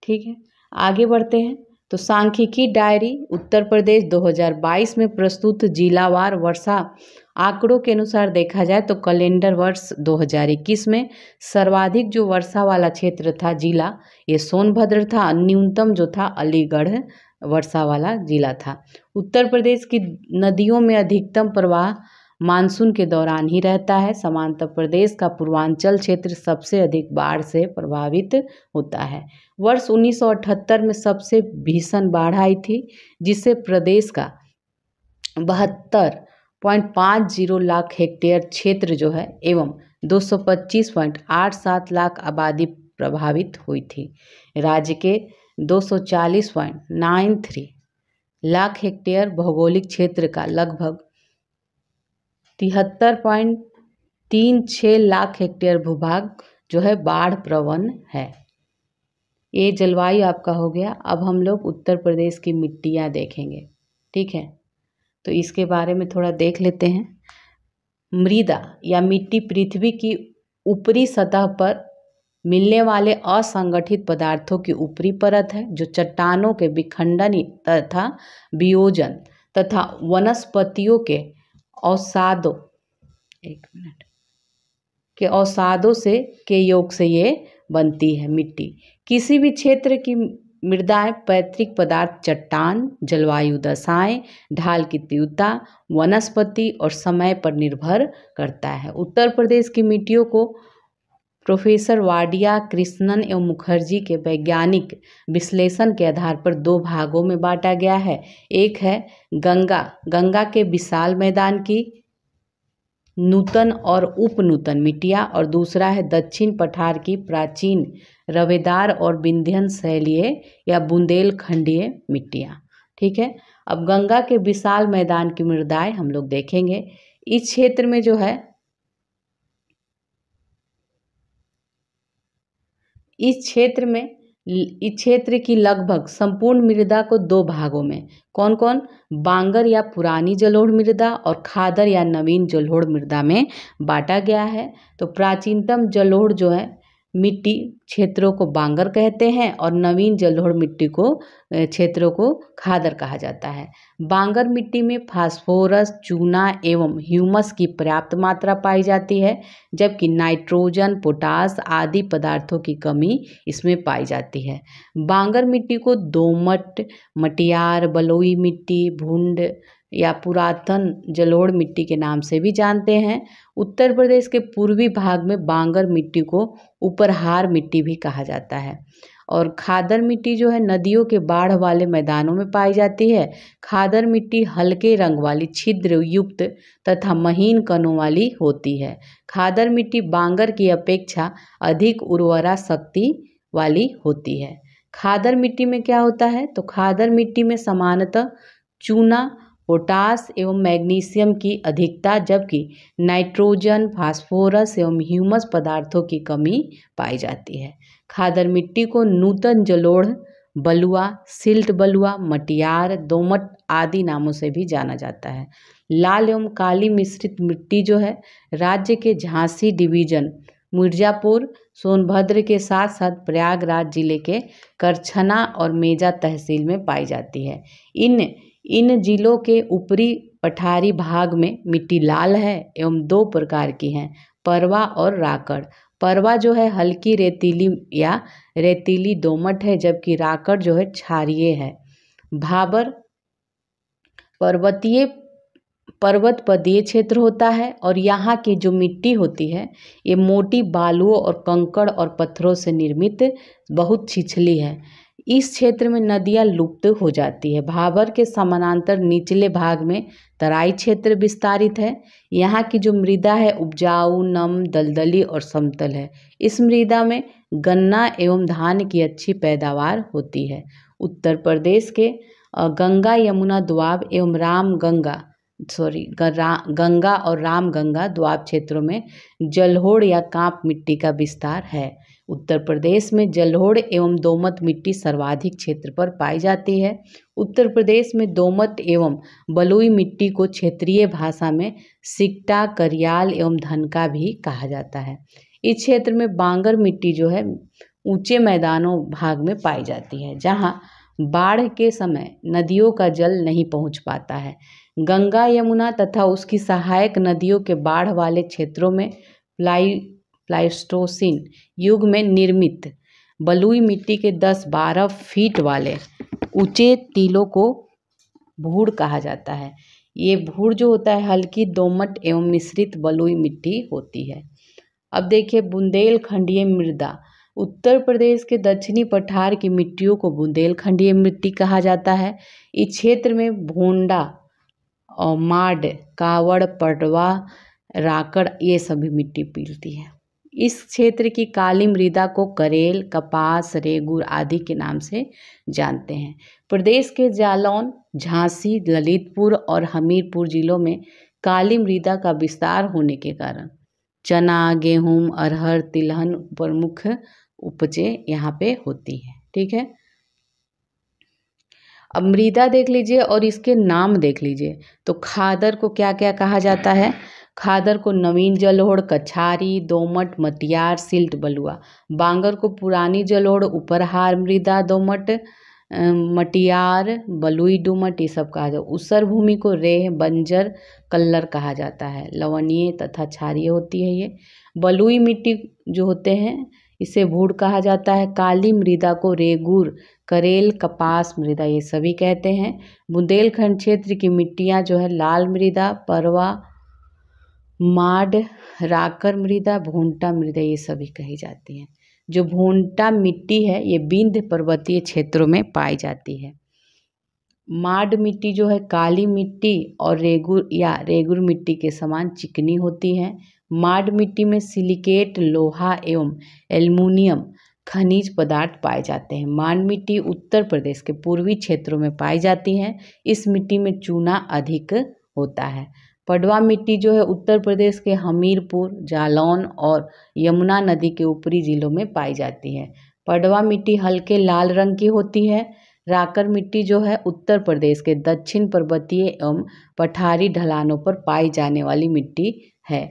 ठीक है, आगे बढ़ते हैं। तो सांख्यिकी डायरी उत्तर प्रदेश 2022 में प्रस्तुत जिलावार वर्षा आंकड़ों के अनुसार देखा जाए तो कैलेंडर वर्ष 2021 में सर्वाधिक जो वर्षा वाला क्षेत्र था जिला ये सोनभद्र था। न्यूनतम जो था अलीगढ़ वर्षा वाला जिला था। उत्तर प्रदेश की नदियों में अधिकतम प्रवाह मानसून के दौरान ही रहता है। समांतर प्रदेश का पूर्वांचल क्षेत्र सबसे अधिक बाढ़ से प्रभावित होता है। वर्ष 1978 में सबसे भीषण बाढ़ आई थी, जिससे प्रदेश का 72.50 लाख हेक्टेयर क्षेत्र जो है एवं 225.87 लाख आबादी प्रभावित हुई थी। राज्य के 240.93 लाख हेक्टेयर भौगोलिक क्षेत्र का लगभग 73.36 लाख हेक्टेयर भूभाग जो है बाढ़ प्रवण है। ये जलवायु आपका हो गया। अब हम लोग उत्तर प्रदेश की मिट्टियाँ देखेंगे। ठीक है, तो इसके बारे में थोड़ा देख लेते हैं। मृदा या मिट्टी पृथ्वी की ऊपरी सतह पर मिलने वाले असंगठित पदार्थों की ऊपरी परत है, जो चट्टानों के विखंडन तथा वियोजन तथा वनस्पतियों के अवसादों से के योग से ये बनती है। मिट्टी किसी भी क्षेत्र की मृदाएं पैतृक पदार्थ चट्टान, जलवायु दशाएं, ढाल की तीव्रता, वनस्पति और समय पर निर्भर करता है। उत्तर प्रदेश की मिट्टियों को प्रोफेसर वाडिया, कृष्णन एवं मुखर्जी के वैज्ञानिक विश्लेषण के आधार पर दो भागों में बांटा गया है। एक है गंगा के विशाल मैदान की नूतन और उपनूतन मिट्टियाँ, और दूसरा है दक्षिण पठार की प्राचीन रवेदार और विंध्यन शैलीय या बुंदेलखंडीय मिट्टियाँ। ठीक है, अब गंगा के विशाल मैदान की मृदाएं हम लोग देखेंगे। इस क्षेत्र में जो है, इस क्षेत्र की लगभग संपूर्ण मृदा को दो भागों में, कौन कौन, बांगर या पुरानी जलोढ़ मृदा और खादर या नवीन जलोढ़ मृदा में बांटा गया है। तो प्राचीनतम जलोढ़ जो है मिट्टी क्षेत्रों को बांगर कहते हैं और नवीन जलोढ़ मिट्टी को क्षेत्रों को खादर कहा जाता है। बांगर मिट्टी में फास्फोरस, चूना एवं ह्यूमस की पर्याप्त मात्रा पाई जाती है, जबकि नाइट्रोजन, पोटास आदि पदार्थों की कमी इसमें पाई जाती है। बांगर मिट्टी को दोमट, मटियार, बलुई मिट्टी, भूंड या पुरातन जलोढ़ मिट्टी के नाम से भी जानते हैं। उत्तर प्रदेश के पूर्वी भाग में बांगर मिट्टी को उपरहार मिट्टी भी कहा जाता है। और खादर मिट्टी जो है नदियों के बाढ़ वाले मैदानों में पाई जाती है। खादर मिट्टी हल्के रंग वाली, छिद्र युक्त तथा महीन कणों वाली होती है। खादर मिट्टी बांगर की अपेक्षा अधिक उर्वरा शक्ति वाली होती है। खादर मिट्टी में क्या होता है, तो खादर मिट्टी में सामान्यतः चूना, पोटास एवं मैग्नीशियम की अधिकता, जबकि नाइट्रोजन, फास्फोरस एवं ह्यूमस पदार्थों की कमी पाई जाती है। खादर मिट्टी को नूतन जलोढ़, बलुआ, सिल्ट बलुआ, मटियार, दोमट आदि नामों से भी जाना जाता है। लाल एवं काली मिश्रित मिट्टी जो है राज्य के झांसी डिवीजन, मिर्जापुर, सोनभद्र के साथ साथ प्रयागराज जिले के करछना और मेजा तहसील में पाई जाती है। इन जिलों के ऊपरी पठारी भाग में मिट्टी लाल है एवं दो प्रकार की हैं, परवा और राकड़। परवा जो है हल्की रेतीली या रेतीली दोमट है, जबकि राकड़ जो है क्षारीय है। भाबर पर्वतपदीय क्षेत्र होता है और यहाँ की जो मिट्टी होती है ये मोटी बालुओं और कंकड़ और पत्थरों से निर्मित बहुत छिछली है। इस क्षेत्र में नदियाँ लुप्त हो जाती है। भाबर के समानांतर निचले भाग में तराई क्षेत्र विस्तारित है। यहाँ की जो मृदा है उपजाऊ, नम, दलदली और समतल है। इस मृदा में गन्ना एवं धान की अच्छी पैदावार होती है। उत्तर प्रदेश के गंगा यमुना दोआब एवं गंगा और रामगंगा दोआब क्षेत्रों में जलोढ़ या कांप मिट्टी का विस्तार है। उत्तर प्रदेश में जलोढ़ एवं दोमट मिट्टी सर्वाधिक क्षेत्र पर पाई जाती है। उत्तर प्रदेश में दोमट एवं बलुई मिट्टी को क्षेत्रीय भाषा में सिकटा, करियाल एवं धनका भी कहा जाता है। इस क्षेत्र में बांगर मिट्टी जो है ऊंचे मैदानों भाग में पाई जाती है, जहाँ बाढ़ के समय नदियों का जल नहीं पहुँच पाता है। गंगा, यमुना तथा उसकी सहायक नदियों के बाढ़ वाले क्षेत्रों में प्लाइस्टोसिन युग में निर्मित बलुई मिट्टी के 10-12 फीट वाले ऊंचे टीलों को भूड़ कहा जाता है। ये भूड़ जो होता है हल्की दोमट एवं मिश्रित बलुई मिट्टी होती है। अब देखिए बुंदेलखंडीय मृदा। उत्तर प्रदेश के दक्षिणी पठार की मिट्टियों को बुंदेलखंडीय मिट्टी कहा जाता है। इस क्षेत्र में भोंडा और माड, कावड़, पटवा, राकड़ ये सभी मिट्टी मिलती है। इस क्षेत्र की काली मृदा को करेल, कपास, रेगुर आदि के नाम से जानते हैं। प्रदेश के जालौन, झांसी, ललितपुर और हमीरपुर जिलों में काली मृदा का विस्तार होने के कारण चना, गेहूँ, अरहर, तिलहन प्रमुख उपजें यहाँ पे होती है। ठीक है, अब मृदा देख लीजिए और इसके नाम देख लीजिए। तो खादर को क्या क्या कहा जाता है? खादर को नवीन जलोढ़, कछारी, दोमट, मटियार, सिल्ट, बलुआ। बांगर को पुरानी जलोढ़, उपरहार मृदा, दोमट, मटियार, बलुई, दोमट ये सब कहा जाता है। ऊसर भूमि को रेह, बंजर, कल्लर कहा जाता है। लवणीय तथा क्षारीय होती है ये। बलुई मिट्टी जो होते हैं इसे भूड़ कहा जाता है। काली मृदा को रेगूर करेल, कपास मृदा, ये सभी कहते हैं। बुंदेलखंड क्षेत्र की मिट्टियाँ जो है लाल मृदा, परवा, माड, राकर मृदा, भोंटा मृदा, ये सभी कही जाती हैं। जो भोंटा मिट्टी है ये विंध्य पर्वतीय क्षेत्रों में पाई जाती है। माड मिट्टी जो है काली मिट्टी और रेगुर मिट्टी के समान चिकनी होती है। माड मिट्टी में सिलिकेट, लोहा एवं एल्युमिनियम खनिज पदार्थ पाए जाते हैं। माड मिट्टी उत्तर प्रदेश के पूर्वी क्षेत्रों में पाई जाती है। इस मिट्टी में चूना अधिक होता है। पडवा मिट्टी जो है उत्तर प्रदेश के हमीरपुर, जालौन और यमुना नदी के ऊपरी जिलों में पाई जाती है। पडवा मिट्टी हल्के लाल रंग की होती है। राकर मिट्टी जो है उत्तर प्रदेश के दक्षिण पर्वतीय एवं पठारी ढलानों पर पाई जाने वाली मिट्टी है।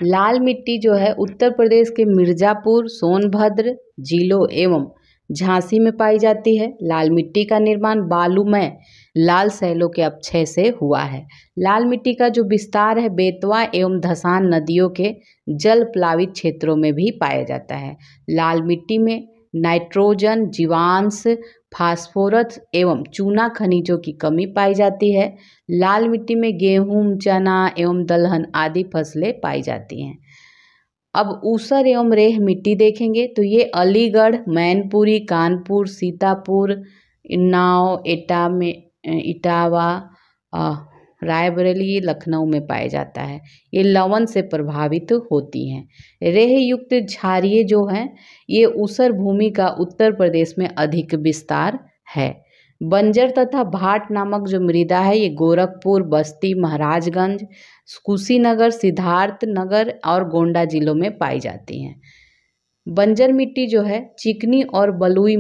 लाल मिट्टी जो है उत्तर प्रदेश के मिर्जापुर, सोनभद्र जिलों एवं झांसी में पाई जाती है। लाल मिट्टी का निर्माण बालूमय लाल शैलों के अपक्षय से हुआ है। लाल मिट्टी का जो विस्तार है बेतवा एवं धसान नदियों के जल प्लावित क्षेत्रों में भी पाया जाता है। लाल मिट्टी में नाइट्रोजन, जीवांश, फास्फोरस एवं चूना खनिजों की कमी पाई जाती है। लाल मिट्टी में गेहूं, चना एवं दलहन आदि फसलें पाई जाती हैं। अब ऊसर एवं रेह मिट्टी देखेंगे तो ये अलीगढ़, मैनपुरी, कानपुर, सीतापुर, उन्नाव, इटावा, रायबरेली, लखनऊ में पाया जाता है। ये लवण से प्रभावित होती हैं। रेह युक्त क्षारीय जो हैं ये ऊसर भूमि का उत्तर प्रदेश में अधिक विस्तार है। बंजर तथा भाट नामक जो मृदा है ये गोरखपुर, बस्ती, महाराजगंज, कुशीनगर, सिद्धार्थनगर और गोंडा जिलों में पाई जाती हैं। बंजर मिट्टी जो है चिकनी और बलुई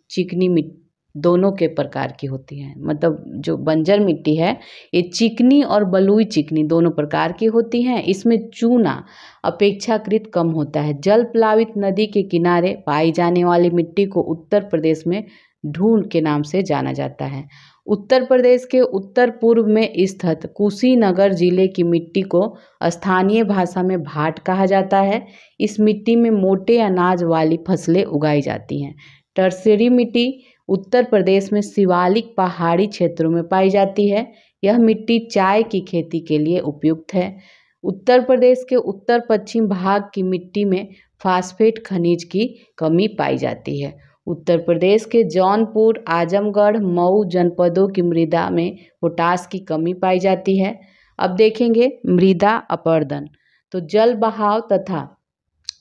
चिकनी मिट्टी दोनों के प्रकार की होती है। मतलब जो बंजर मिट्टी है ये चिकनी और बलुई चिकनी दोनों प्रकार की होती हैं। इसमें चूना अपेक्षाकृत कम होता है। जल प्लावित नदी के किनारे पाई जाने वाली मिट्टी को उत्तर प्रदेश में ढूंढ के नाम से जाना जाता है। उत्तर प्रदेश के उत्तर पूर्व में स्थित कुशीनगर जिले की मिट्टी को स्थानीय भाषा में भाट कहा जाता है। इस मिट्टी में मोटे अनाज वाली फसलें उगाई जाती हैं। टर्शरी मिट्टी उत्तर प्रदेश में शिवालिक पहाड़ी क्षेत्रों में पाई जाती है। यह मिट्टी चाय की खेती के लिए उपयुक्त है। उत्तर प्रदेश के उत्तर पश्चिम भाग की मिट्टी में फास्फेट खनिज की कमी पाई जाती है। उत्तर प्रदेश के जौनपुर, आजमगढ़, मऊ जनपदों की मृदा में पोटास की कमी पाई जाती है। अब देखेंगे मृदा अपरदन। तो जल बहाव तथा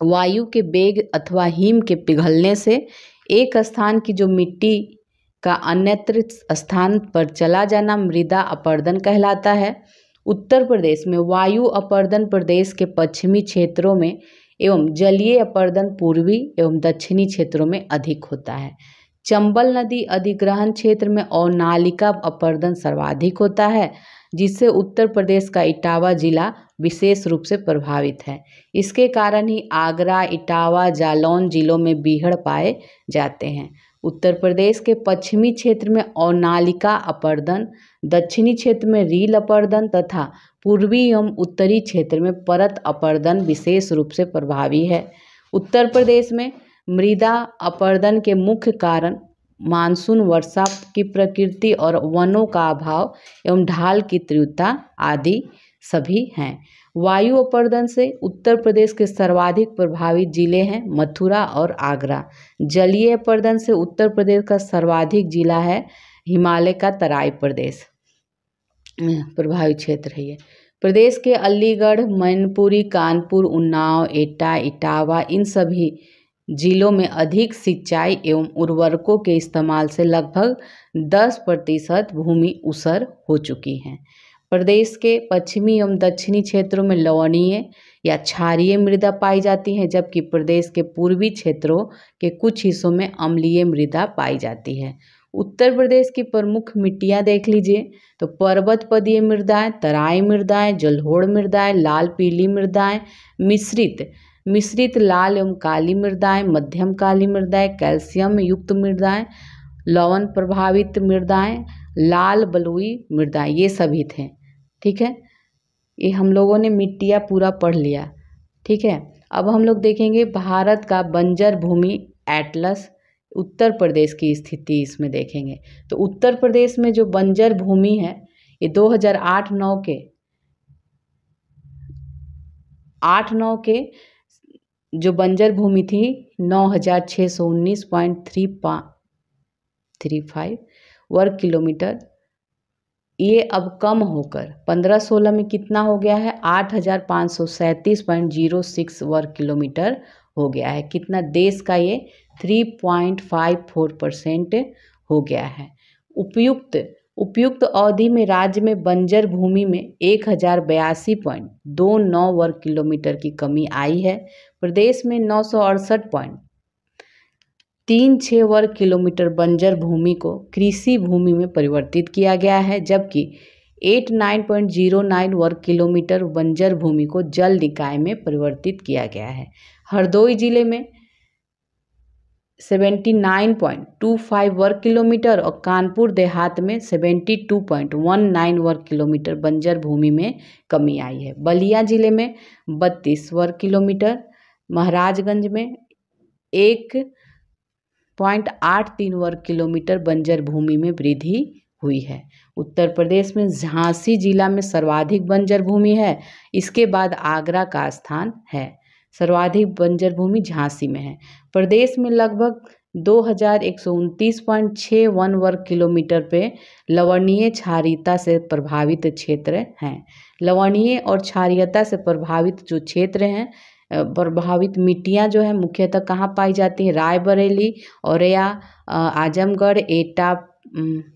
वायु के वेग अथवा हिम के पिघलने से एक स्थान की जो मिट्टी का अन्यत्र स्थान पर चला जाना मृदा अपरदन कहलाता है। उत्तर प्रदेश में वायु अपरदन प्रदेश के पश्चिमी क्षेत्रों में एवं जलीय अपरदन पूर्वी एवं दक्षिणी क्षेत्रों में अधिक होता है। चंबल नदी अधिग्रहण क्षेत्र में अवनालिका अपरदन सर्वाधिक होता है, जिससे उत्तर प्रदेश का इटावा जिला विशेष रूप से प्रभावित है। इसके कारण ही आगरा, इटावा, जालौन जिलों में बीहड़ पाए जाते हैं। उत्तर प्रदेश के पश्चिमी क्षेत्र में अवनालिका अपरदन, दक्षिणी क्षेत्र में रील अपरदन तथा पूर्वी एवं उत्तरी क्षेत्र में परत अपरदन विशेष रूप से प्रभावी है। उत्तर प्रदेश में मृदा अपरदन के मुख्य कारण मानसून वर्षा की प्रकृति और वनों का अभाव एवं ढाल की तीव्रता आदि सभी हैं। वायु अपरदन से उत्तर प्रदेश के सर्वाधिक प्रभावित जिले हैं मथुरा और आगरा। जलीय अपरदन से उत्तर प्रदेश का सर्वाधिक जिला है हिमालय का तराई प्रदेश प्रभावित क्षेत्र है ये। प्रदेश के अलीगढ़, मैनपुरी, कानपुर, उन्नाव, एटा, इटावा इन सभी जिलों में अधिक सिंचाई एवं उर्वरकों के इस्तेमाल से लगभग 10% भूमि ऊसर हो चुकी है। प्रदेश के पश्चिमी एवं दक्षिणी क्षेत्रों में लवणीय या क्षारीय मृदा पाई जाती है, जबकि प्रदेश के पूर्वी क्षेत्रों के कुछ हिस्सों में अम्लीय मृदा पाई जाती है। उत्तर प्रदेश की प्रमुख मिट्टियाँ देख लीजिए तो पर्वत पदीय मृदाएं, तराई मृदाएं, जलोढ़ मृदाएं, लाल पीली मृदाएं, मिश्रित लाल एवं काली मृदाएं, मध्यम काली मृदाएं, कैल्शियम युक्त मृदाएं, लवण प्रभावित मृदाएं, लाल बलुई मृदाएं, ये सभी थे। ठीक है, ये हम लोगों ने मिट्टियाँ पूरा पढ़ लिया। ठीक है, अब हम लोग देखेंगे भारत का बंजर भूमि एटलस उत्तर प्रदेश की स्थिति इसमें देखेंगे तो उत्तर प्रदेश में जो बंजर भूमि है ये 2008-9 के 8-9 के जो बंजर भूमि थी 9619.35 वर्ग किलोमीटर, ये अब कम होकर 15-16 में कितना हो गया है 8537.06 वर्ग किलोमीटर हो गया है। कितना देश का ये 3.54% हो गया है। उपयुक्त अवधि में राज्य में बंजर भूमि में 1082.29 वर्ग किलोमीटर की कमी आई है। प्रदेश में 968.36 वर्ग किलोमीटर बंजर भूमि को कृषि भूमि में परिवर्तित किया गया है, जबकि 89.09 वर्ग किलोमीटर बंजर भूमि को जल निकाय में परिवर्तित किया गया है। हरदोई जिले में 79.25 वर्ग किलोमीटर और कानपुर देहात में 72.19 वर्ग किलोमीटर बंजर भूमि में कमी आई है। बलिया जिले में 32 वर्ग किलोमीटर, महाराजगंज में 1.83 वर्ग किलोमीटर बंजर भूमि में वृद्धि हुई है। उत्तर प्रदेश में झांसी जिला में सर्वाधिक बंजर भूमि है, इसके बाद आगरा का स्थान है। सर्वाधिक बंजर भूमि झांसी में है। प्रदेश में लगभग 2129.61 वर्ग किलोमीटर पे लवणीय क्षारीयता से प्रभावित क्षेत्र हैं। लवणीय और क्षारीयता से प्रभावित जो क्षेत्र हैं, प्रभावित मिट्टियाँ जो है मुख्यतः कहाँ पाई जाती हैं, रायबरेली, औरैया, आजमगढ़, एटा,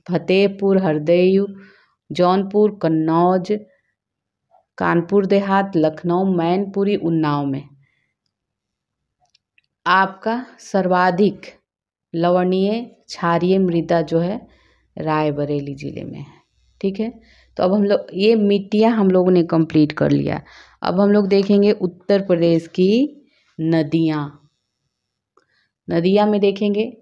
फतेहपुर, हरदोई, जौनपुर, कन्नौज, कानपुर देहात, लखनऊ, मैनपुरी, उन्नाव में आपका सर्वाधिक लवणीय क्षारीय मृदा जो है रायबरेली जिले में है। ठीक है, तो अब हम लोग ये मिट्टियाँ हम लोगों ने कंप्लीट कर लिया। अब हम लोग देखेंगे उत्तर प्रदेश की नदियाँ में देखेंगे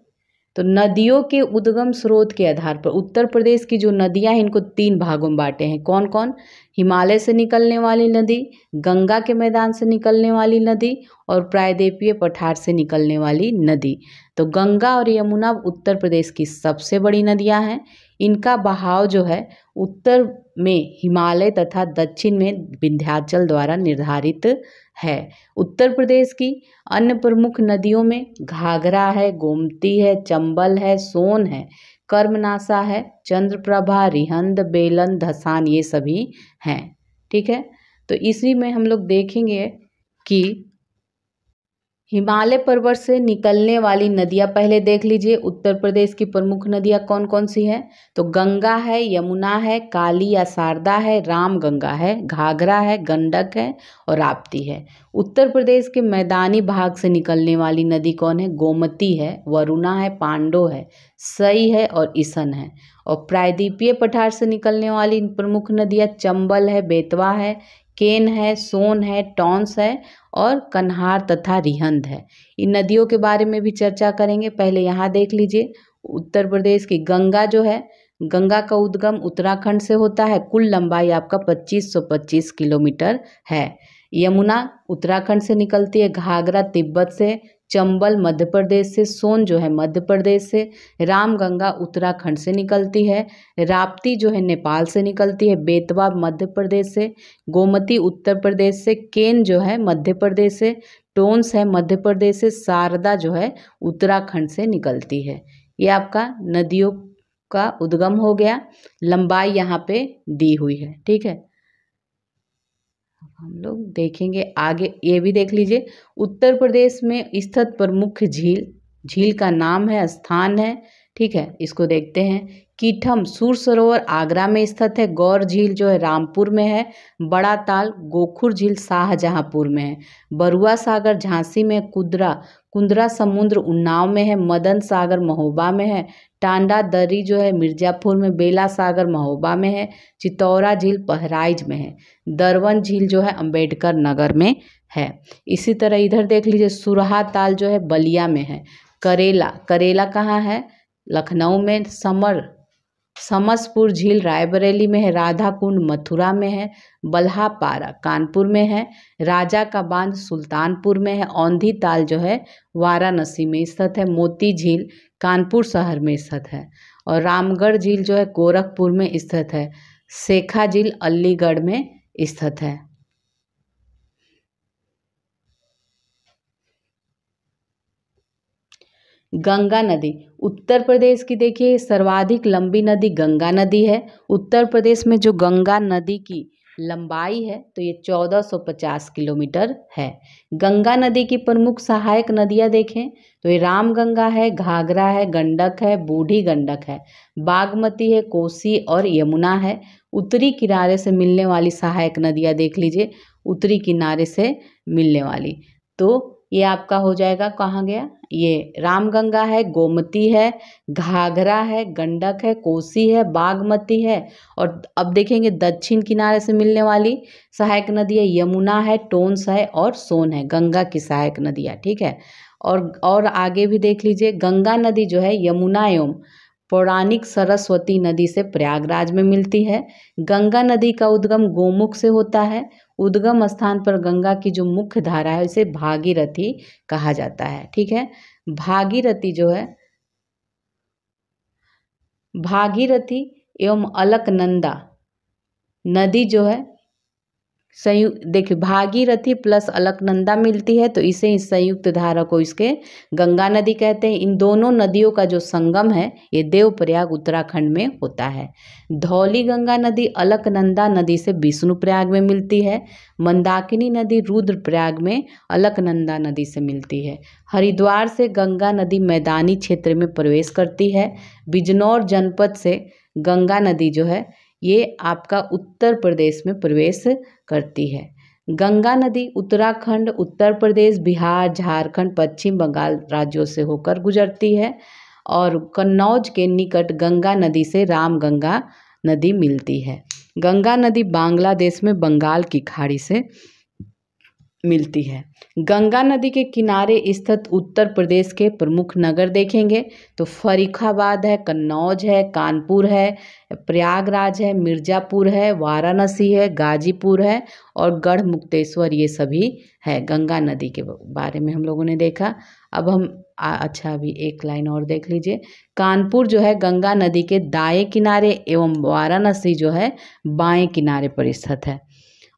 तो नदियों के उद्गम स्रोत के आधार पर उत्तर प्रदेश की जो नदियां हैं इनको 3 भागों में बांटे हैं। कौन कौन? हिमालय से निकलने वाली नदी, गंगा के मैदान से निकलने वाली नदी और प्रायद्वीपीय पठार से निकलने वाली नदी। तो गंगा और यमुना उत्तर प्रदेश की सबसे बड़ी नदियां हैं। इनका बहाव जो है उत्तर में हिमालय तथा दक्षिण में विंध्याचल द्वारा निर्धारित है। उत्तर प्रदेश की अन्य प्रमुख नदियों में घाघरा है, गोमती है, चंबल है, सोन है, कर्मनासा है, चंद्रप्रभा, रिहंद, बेलन, धसान, ये सभी हैं। ठीक है, तो इसी में हम लोग देखेंगे कि हिमालय पर्वत से निकलने वाली नदियाँ पहले देख लीजिए। उत्तर प्रदेश की प्रमुख नदियाँ कौन कौन सी हैं? तो गंगा है, यमुना है, काली या शारदा है, रामगंगा है, घाघरा है, गंडक है और राप्ती है। उत्तर प्रदेश के मैदानी भाग से निकलने वाली नदी कौन है? गोमती है, वरुणा है, पांडो है, सई है और ईसन है। और प्रायद्वीपीय पठार से निकलने वाली प्रमुख नदियाँ चंबल है, बेतवा है, केन है, सोन है, टॉन्स है और कन्हार तथा रिहंद है। इन नदियों के बारे में भी चर्चा करेंगे। पहले यहाँ देख लीजिए उत्तर प्रदेश की गंगा जो है, गंगा का उद्गम उत्तराखंड से होता है। कुल लंबाई आपका 2525 किलोमीटर है। यमुना उत्तराखंड से निकलती है, घाघरा तिब्बत से, चंबल मध्य प्रदेश से, सोन जो है मध्य प्रदेश से, रामगंगा उत्तराखंड से निकलती है, राप्ती जो है नेपाल से निकलती है, बेतवा मध्य प्रदेश से, गोमती उत्तर प्रदेश से, केन जो है मध्य प्रदेश से, टोन्स है मध्य प्रदेश से, शारदा जो है उत्तराखंड से निकलती है। ये आपका नदियों का उद्गम हो गया। लंबाई यहाँ पे दी हुई है। ठीक है, हम लोग देखेंगे आगे। ये भी देख लीजिए उत्तर प्रदेश में स्थित प्रमुख झील का नाम है, स्थान है। ठीक है, इसको देखते हैं। कीठम सूर सरोवर आगरा में स्थित है। गौर झील जो है रामपुर में है। बड़ा ताल गोखुर झील शाहजहांपुर में है। बरुआ सागर झांसी में। कुंद्रा समुद्र उन्नाव में है। मदन सागर महोबा में है। टांडा दरी जो है मिर्जापुर में। बेला सागर महोबा में है। चितौरा झील बहराइच में है। दरवन झील जो है अंबेडकर नगर में है। इसी तरह इधर देख लीजिए सुरहा ताल जो है बलिया में है। करेला कहाँ है? लखनऊ में। समसपुर झील रायबरेली में है। राधा कुंड मथुरा में है। बल्हापारा कानपुर में है। राजा का बांध सुल्तानपुर में है। औंधी ताल जो है वाराणसी में स्थित है। मोती झील कानपुर शहर में स्थित है। और रामगढ़ झील जो है गोरखपुर में स्थित है। शेखा झील अलीगढ़ में स्थित है। गंगा नदी, उत्तर प्रदेश की देखिए सर्वाधिक लंबी नदी गंगा नदी है। उत्तर प्रदेश में जो गंगा नदी की लंबाई है तो ये 1450 किलोमीटर है। गंगा नदी की प्रमुख सहायक नदियाँ देखें तो ये रामगंगा है, घाघरा है, गंडक है, बूढ़ी गंडक है, बागमती है, कोसी और यमुना है। उत्तरी किनारे से मिलने वाली सहायक नदियाँ देख लीजिए, उत्तरी किनारे से मिलने वाली, तो ये आपका हो जाएगा, कहाँ गया, ये रामगंगा है, गोमती है, घाघरा है, गंडक है, कोसी है, बागमती है। और अब देखेंगे दक्षिण किनारे से मिलने वाली सहायक नदी है, यमुना है, टोंस है और सोन है, गंगा की सहायक नदियाँ, ठीक है। और आगे भी देख लीजिए, गंगा नदी जो है यमुना एवं पौराणिक सरस्वती नदी से प्रयागराज में मिलती है। गंगा नदी का उद्गम गोमुख से होता है। उद्गम स्थान पर गंगा की जो मुख्य धारा है उसे भागीरथी कहा जाता है, ठीक है। भागीरथी जो है, भागीरथी एवं अलकनंदा नदी जो है संयुक्त, देखिए भागीरथी प्लस अलकनंदा मिलती है तो इसे इस संयुक्त धारा को इसके गंगा नदी कहते हैं। इन दोनों नदियों का जो संगम है ये देवप्रयाग उत्तराखंड में होता है। धौली गंगा नदी अलकनंदा नदी से विष्णुप्रयाग में मिलती है। मंदाकिनी नदी रुद्रप्रयाग में अलकनंदा नदी से मिलती है। हरिद्वार से गंगा नदी मैदानी क्षेत्र में प्रवेश करती है। बिजनौर जनपद से गंगा नदी जो है ये आपका उत्तर प्रदेश में प्रवेश करती है। गंगा नदी उत्तराखंड, उत्तर प्रदेश, बिहार, झारखंड, पश्चिम बंगाल राज्यों से होकर गुजरती है। और कन्नौज के निकट गंगा नदी से रामगंगा नदी मिलती है। गंगा नदी बांग्लादेश में बंगाल की खाड़ी से मिलती है। गंगा नदी के किनारे स्थित उत्तर प्रदेश के प्रमुख नगर देखेंगे तो फर्रुखाबाद है, कन्नौज है, कानपुर है, प्रयागराज है, मिर्ज़ापुर है, वाराणसी है, गाजीपुर है और गढ़मुक्तेश्वर, ये सभी है। गंगा नदी के बारे में हम लोगों ने देखा। अब हम अच्छा अभी एक लाइन और देख लीजिए। कानपुर जो है गंगा नदी के दाएं किनारे एवं वाराणसी जो है बाएं किनारे पर स्थित है।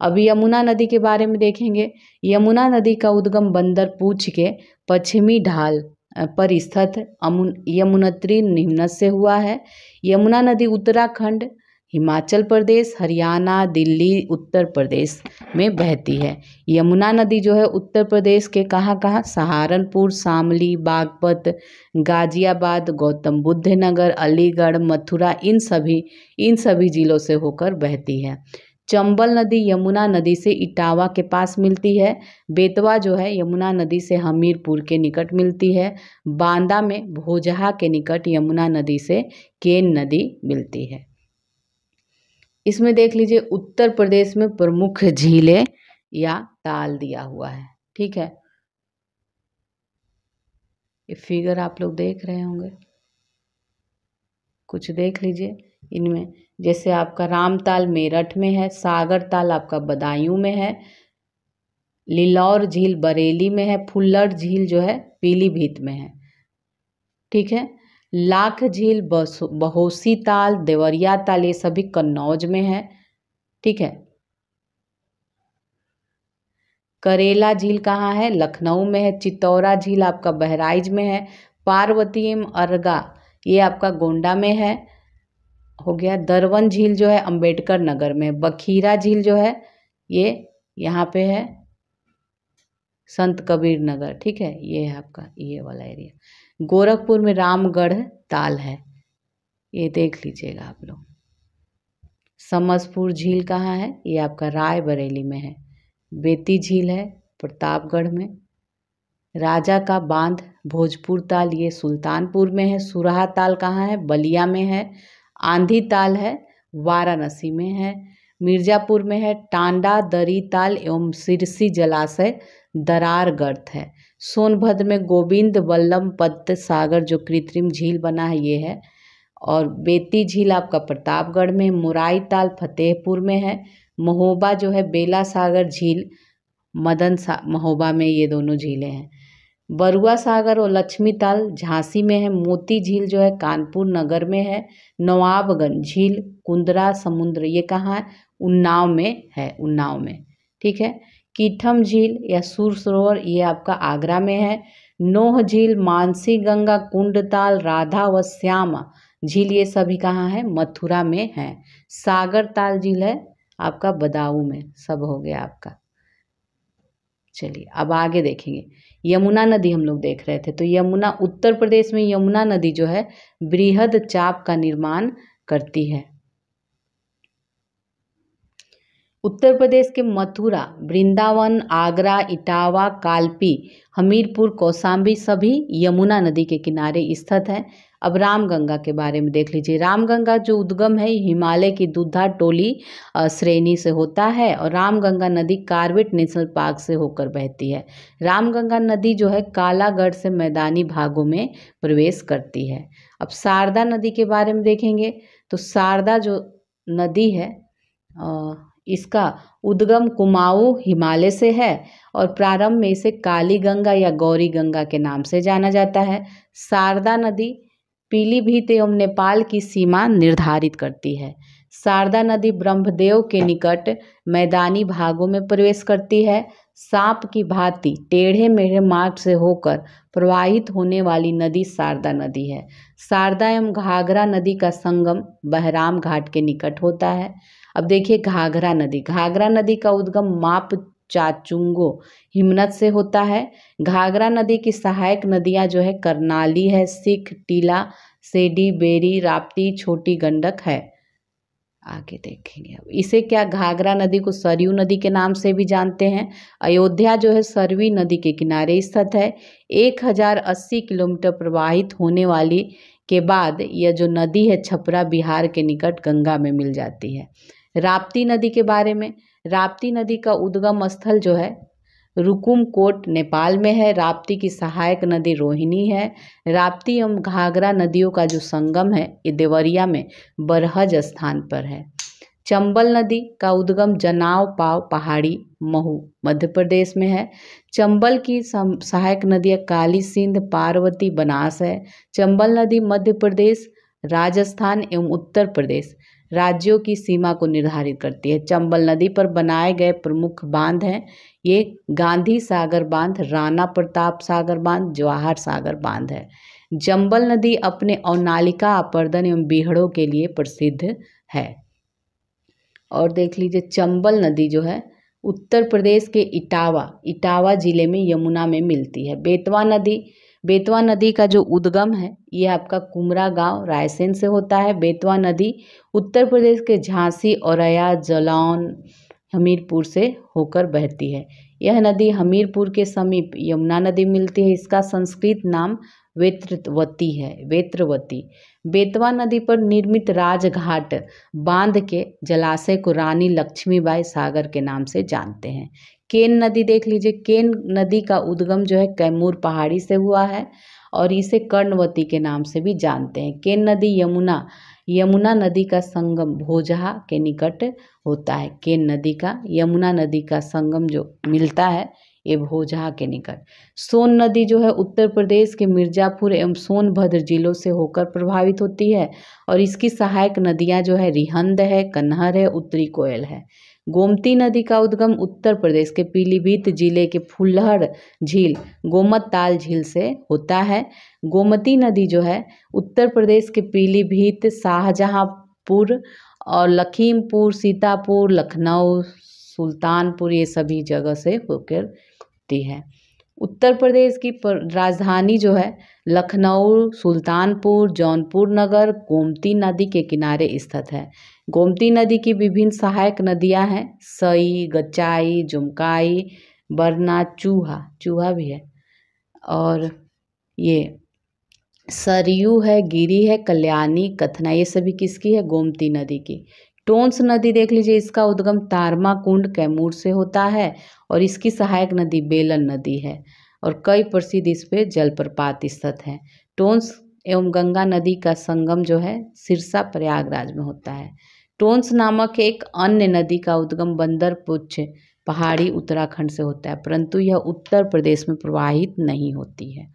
अभी यमुना नदी के बारे में देखेंगे। यमुना नदी का उद्गम बंदर पूंछ के पश्चिमी ढाल पर स्थित यमुनोत्री निम्न से हुआ है। यमुना नदी उत्तराखंड, हिमाचल प्रदेश, हरियाणा, दिल्ली, उत्तर प्रदेश में बहती है। यमुना नदी जो है उत्तर प्रदेश के कहाँ कहाँ, सहारनपुर, शामली, बागपत, गाजियाबाद, गौतम बुद्ध नगर, अलीगढ़, मथुरा, इन सभी जिलों से होकर बहती है। चंबल नदी यमुना नदी से इटावा के पास मिलती है। बेतवा जो है यमुना नदी से हमीरपुर के निकट मिलती है। बांदा में भोजहा के निकट यमुना नदी से केन नदी मिलती है। इसमें देख लीजिए उत्तर प्रदेश में प्रमुख झीलें या ताल दिया हुआ है, ठीक है। ये फिगर आप लोग देख रहे होंगे, कुछ देख लीजिए इनमें। जैसे आपका रामताल मेरठ में है, सागर ताल आपका बदायूं में है, लिलौर झील बरेली में है, फुल्लर झील जो है पीलीभीत में है, ठीक है। लाख झील, बहोसी ताल, देवरिया ताल, ये सभी कन्नौज में है, ठीक है। करेला झील कहाँ है, लखनऊ में है। चितौरा झील आपका बहराइच में है। पार्वती एवं अर्गा ये आपका गोंडा में है, हो गया। दरवन झील जो है अंबेडकर नगर में। बखीरा झील जो है ये यहाँ पे है संत कबीर नगर, ठीक है, ये है आपका ये वाला एरिया। गोरखपुर में रामगढ़ ताल है, ये देख लीजिएगा आप लोग। समसपुर झील कहाँ है, ये आपका रायबरेली में है। बेती झील है प्रतापगढ़ में। राजा का बांध भोजपुर ताल ये सुल्तानपुर में है। सुराहा ताल कहाँ है, बलिया में है। आंधी ताल है वाराणसी में है। मिर्ज़ापुर में है। टांडा दरी ताल एवं सिरसी जलाशय दरार गर्त है। सोनभद्र में गोविंद वल्लभ पंत सागर जो कृत्रिम झील बना है ये है। और बेती झील आपका प्रतापगढ़ में। मुराई ताल फतेहपुर में है। महोबा जो है बेला सागर झील महोबा में, ये दोनों झीलें हैं। बरुआ सागर और लक्ष्मी ताल झांसी में है। मोती झील जो है कानपुर नगर में है। नवाबगंज झील कुंदरा समुद्र ये कहाँ है, उन्नाव में है, उन्नाव में, ठीक है। कीठम झील या सूर सरोवर ये आपका आगरा में है। नोह झील, मानसी गंगा, कुंडताल, राधा व श्यामा झील ये सभी कहाँ है, मथुरा में है। सागर ताल झील है आपका बदायूं में। सब हो गया आपका। चलिए अब आगे देखेंगे। यमुना नदी हम लोग देख रहे थे, तो यमुना उत्तर प्रदेश में यमुना नदी जो है बृहद चाप का निर्माण करती है। उत्तर प्रदेश के मथुरा, वृंदावन, आगरा, इटावा, कालपी, हमीरपुर, कौशाम्बी सभी यमुना नदी के किनारे स्थित हैं। अब रामगंगा के बारे में देख लीजिए। रामगंगा जो उद्गम है हिमालय की दुधा टोली श्रेणी से होता है और रामगंगा नदी कार्बेट नेशनल पार्क से होकर बहती है। रामगंगा नदी जो है कालागढ़ से मैदानी भागों में प्रवेश करती है। अब शारदा नदी के बारे में देखेंगे तो शारदा जो नदी है इसका उद्गम कुमाऊं हिमालय से है और प्रारंभ में इसे काली गंगा या गौरी गंगा के नाम से जाना जाता है। शारदा नदी पीलीभीत एवं नेपाल की सीमा निर्धारित करती है। शारदा नदी ब्रह्मदेव के निकट मैदानी भागों में प्रवेश करती है। सांप की भांति टेढ़े मेढ़े मार्ग से होकर प्रवाहित होने वाली नदी शारदा नदी है। शारदा एवं घाघरा नदी का संगम बहराम घाट के निकट होता है। अब देखिए घाघरा नदी। घाघरा नदी का उद्गम माप चाचुंगो हिमनद से होता है। घाघरा नदी की सहायक नदियां जो है करनाली है, सिख, टीला, सेडी, बेरी, राप्ती, छोटी गंडक है। आगे देखेंगे अब इसे क्या, घाघरा नदी को सरयू नदी के नाम से भी जानते हैं। अयोध्या जो है सरवी नदी के किनारे स्थित है। 1080 किलोमीटर प्रवाहित होने वाली के बाद यह जो नदी है छपरा बिहार के निकट गंगा में मिल जाती है। राप्ती नदी के बारे में, राप्ती नदी का उद्गम स्थल जो है रुकुमकोट नेपाल में है। राप्ती की सहायक नदी रोहिणी है। राप्ती एवं घाघरा नदियों का जो संगम है ये देवरिया में बरहज स्थान पर है। चंबल नदी का उद्गम जनाव पाव पहाड़ी महू मध्य प्रदेश में है। चंबल की सहायक नदियाँ काली सिंध, पार्वती, बनास है। चंबल नदी मध्य प्रदेश, राजस्थान एवं उत्तर प्रदेश राज्यों की सीमा को निर्धारित करती है। चंबल नदी पर बनाए गए प्रमुख बांध हैं ये गांधी सागर बांध, राणा प्रताप सागर बांध, जवाहर सागर बांध है। चंबल नदी अपने अवनालिका अपर्दन एवं बीहड़ों के लिए प्रसिद्ध है। और देख लीजिए चंबल नदी जो है उत्तर प्रदेश के इटावा जिले में यमुना में मिलती है। बेतवा नदी का जो उद्गम है ये आपका कुमरा गांव रायसेन से होता है। बेतवा नदी उत्तर प्रदेश के झांसी, औरैया, जालौन, हमीरपुर से होकर बहती है। यह नदी हमीरपुर के समीप यमुना नदी मिलती है। इसका संस्कृत नाम वेत्रवती है, वेत्रवती। बेतवा नदी पर निर्मित राजघाट बांध के जलाशय को रानी लक्ष्मीबाई सागर के नाम से जानते हैं। केन नदी देख लीजिए। केन नदी का उद्गम जो है कैमूर पहाड़ी से हुआ है और इसे कर्णवती के नाम से भी जानते हैं। केन नदी यमुना नदी का संगम भोजहा के निकट होता है। केन नदी का यमुना नदी का संगम जो मिलता है ये भोजहा के निकट। सोन नदी जो है उत्तर प्रदेश के मिर्जापुर एवं सोनभद्र जिलों से होकर प्रभावित होती है और इसकी सहायक नदियां जो है रिहंद है, कन्हर है, उत्तरी कोयल है। गोमती नदी का उद्गम उत्तर प्रदेश के पीलीभीत जिले के फुल्लहर झील गोमत ताल झील से होता है। गोमती नदी जो है उत्तर प्रदेश के पीलीभीत, शाहजहांपुर और लखीमपुर, सीतापुर, लखनऊ, सुल्तानपुर ये सभी जगह से होकर होती है। उत्तर प्रदेश की राजधानी जो है लखनऊ, सुल्तानपुर, जौनपुर नगर गोमती नदी के किनारे स्थित है। गोमती नदी की विभिन्न सहायक नदियां हैं सई, गचाई, जुमकाई, बरना, चूहा भी है और ये सरयू है, गिरी है, कल्याणी, कथना ये सभी किसकी है, गोमती नदी की। टोंस नदी देख लीजिए। इसका उद्गम तारमा कुंड कैमूर से होता है और इसकी सहायक नदी बेलन नदी है और कई प्रसिद्ध इस पे जलप्रपात स्थित हैं। टोंस एवं गंगा नदी का संगम जो है सिरसा प्रयागराज में होता है। टोंस नामक एक अन्य नदी का उद्गम बंदरपुछ पहाड़ी उत्तराखंड से होता है, परंतु यह उत्तर प्रदेश में प्रवाहित नहीं होती है।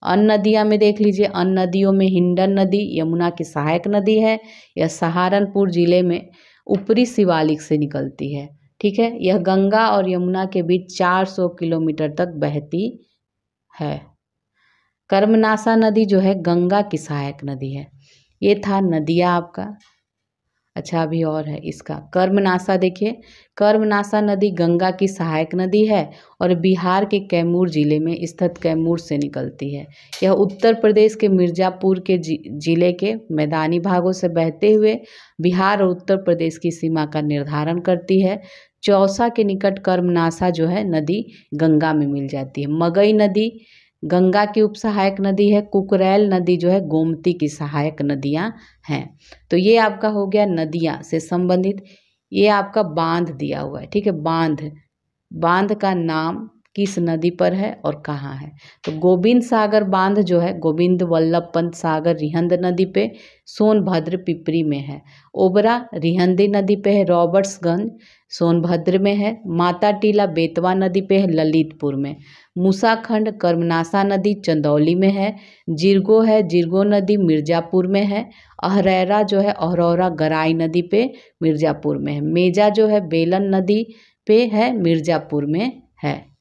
अन्य नदियाँ में देख लीजिए, अन्य नदियों में हिंडन नदी यमुना की सहायक नदी है। यह सहारनपुर जिले में ऊपरी शिवालिक से निकलती है। ठीक है, यह गंगा और यमुना के बीच 400 किलोमीटर तक बहती है। कर्मनासा नदी जो है गंगा की सहायक नदी है। ये था नदियाँ आपका। अच्छा, अभी और है इसका कर्मनासा। देखिए, कर्मनासा नदी गंगा की सहायक नदी है और बिहार के कैमूर जिले में स्थित कैमूर से निकलती है। यह उत्तर प्रदेश के मिर्ज़ापुर के जिले के मैदानी भागों से बहते हुए बिहार और उत्तर प्रदेश की सीमा का निर्धारण करती है। चौसा के निकट कर्मनासा जो है नदी गंगा में मिल जाती है। मगई नदी गंगा की उपसहायक नदी है। कुकरैल नदी जो है गोमती की सहायक नदियाँ हैं। तो ये आपका हो गया नदियाँ से संबंधित। ये आपका बांध दिया हुआ है। ठीक है, बांध का नाम किस नदी पर है और कहाँ है। तो गोविंद सागर बांध जो है गोविंद वल्लभ पंत सागर रिहंद नदी पे सोनभद्र पिपरी में है। ओबरा रिहंदी नदी पे है, रॉबर्ट्सगंज सोनभद्र में है। माता टीला बेतवा नदी पे है, ललितपुर में। मूसाखंड कर्मनासा नदी चंदौली में है। जिरगो है, जिरगो नदी मिर्ज़ापुर में है। अहरैरा जो है अहरौरा गराई नदी पे मिर्ज़ापुर में है। मेजा जो है बेलन नदी पे है, मिर्ज़ापुर में है।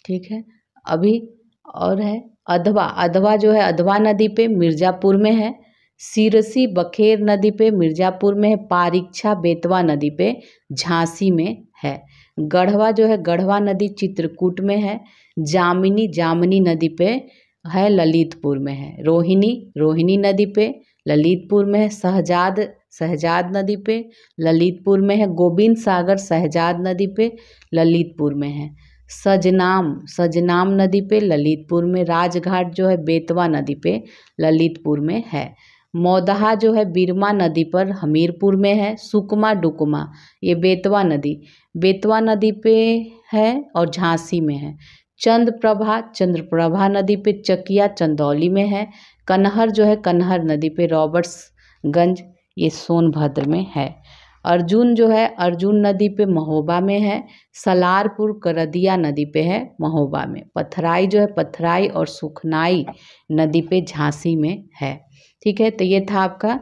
ठीक है, अभी और है अधवा। अधवा जो है अधवा नदी पे मिर्ज़ापुर में है। सिरसी बखेर नदी पे मिर्ज़ापुर में है। पारीक्षा बेतवा नदी पे झांसी में है। गढ़वा जो है गढ़वा नदी चित्रकूट में है। जामिनी जामनी नदी पे है, ललितपुर में है। रोहिणी रोहिणी नदी पे ललितपुर में है। शहजाद शहजाद नदी पे ललितपुर में है। गोविंद सागर शहजाद नदी पे ललितपुर में है। सजनाम नदी पे ललितपुर में। राजघाट जो है बेतवा नदी पे ललितपुर में है। मौदहा जो है बिरमा नदी पर हमीरपुर में है। सुकमा डुकमा ये बेतवा नदी पे है और झांसी में है। चंद्रप्रभा नदी पे चकिया चंदौली में है। कन्हर जो है कन्हर नदी पे रॉबर्ट्सगंज ये सोनभद्र में है। अर्जुन जो है अर्जुन नदी पे महोबा में है। सलारपुर करदिया नदी पे है, महोबा में। पथराई जो है पथराई और सुखनाई नदी पे झांसी में है। ठीक है, तो ये था आपका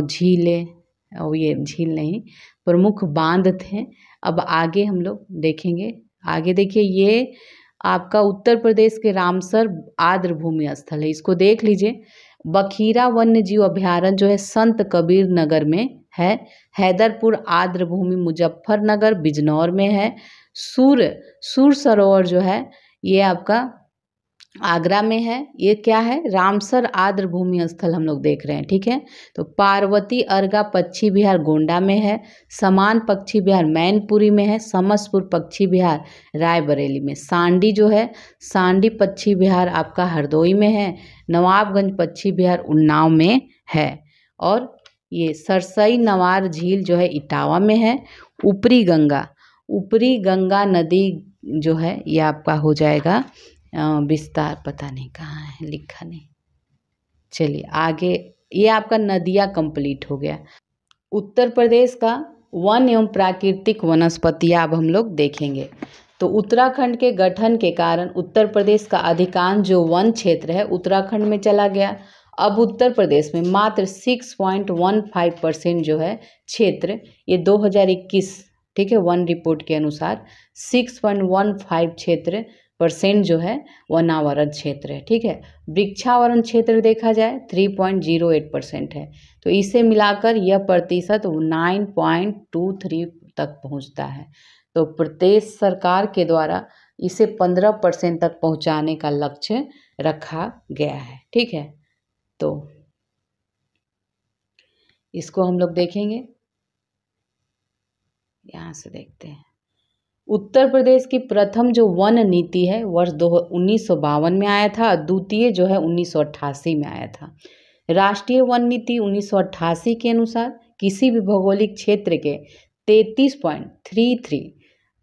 झीलें, और ये झील नहीं, प्रमुख बांध थे। अब आगे हम लोग देखेंगे। आगे देखिए, ये आपका उत्तर प्रदेश के रामसर आर्द्र भूमि स्थल है, इसको देख लीजिए। बखीरा वन्य जीव अभयारण्य जो है संत कबीर नगर में है। हैदरपुर आर्द्र भूमि मुजफ्फरनगर बिजनौर में है। सूर सरोवर जो है ये आपका आगरा में है। ये क्या है, रामसर आर्द्र भूमि स्थल हम लोग देख रहे हैं। ठीक है, तो पार्वती अर्गा पक्षी विहार गोंडा में है। समान पक्षी विहार मैनपुरी में है। समसपुर पक्षी विहार रायबरेली में। सांडी जो है सांडी पक्षी विहार आपका हरदोई में है। नवाबगंज पक्षी विहार उन्नाव में है। और ये सरसई नवार झील जो है इटावा में है। ऊपरी गंगा नदी जो है ये आपका हो जाएगा विस्तार, पता नहीं कहाँ है, लिखा नहीं। चलिए आगे, ये आपका नदियाँ कंप्लीट हो गया। उत्तर प्रदेश का वन एवं प्राकृतिक वनस्पतियाँ अब हम लोग देखेंगे। तो उत्तराखंड के गठन के कारण उत्तर प्रदेश का अधिकांश जो वन क्षेत्र है उत्तराखंड में चला गया। अब उत्तर प्रदेश में मात्र 6.15% जो है क्षेत्र, ये 2021 ठीक है वन रिपोर्ट के अनुसार 6.15% जो है वनावरण क्षेत्र है। ठीक है, वृक्षावरण क्षेत्र देखा जाए 3.08% है। तो इसे मिलाकर यह प्रतिशत 9.23 तक पहुंचता है। तो प्रदेश सरकार के द्वारा इसे 15% तक पहुंचाने का लक्ष्य रखा गया है। ठीक है, तो इसको हम लोग देखेंगे, यहाँ से देखते हैं। उत्तर प्रदेश की प्रथम जो वन नीति है वर्ष 1952 में आया था। द्वितीय जो है 1988 में आया था। राष्ट्रीय वन नीति 1988 के अनुसार किसी भी भौगोलिक क्षेत्र के 33.33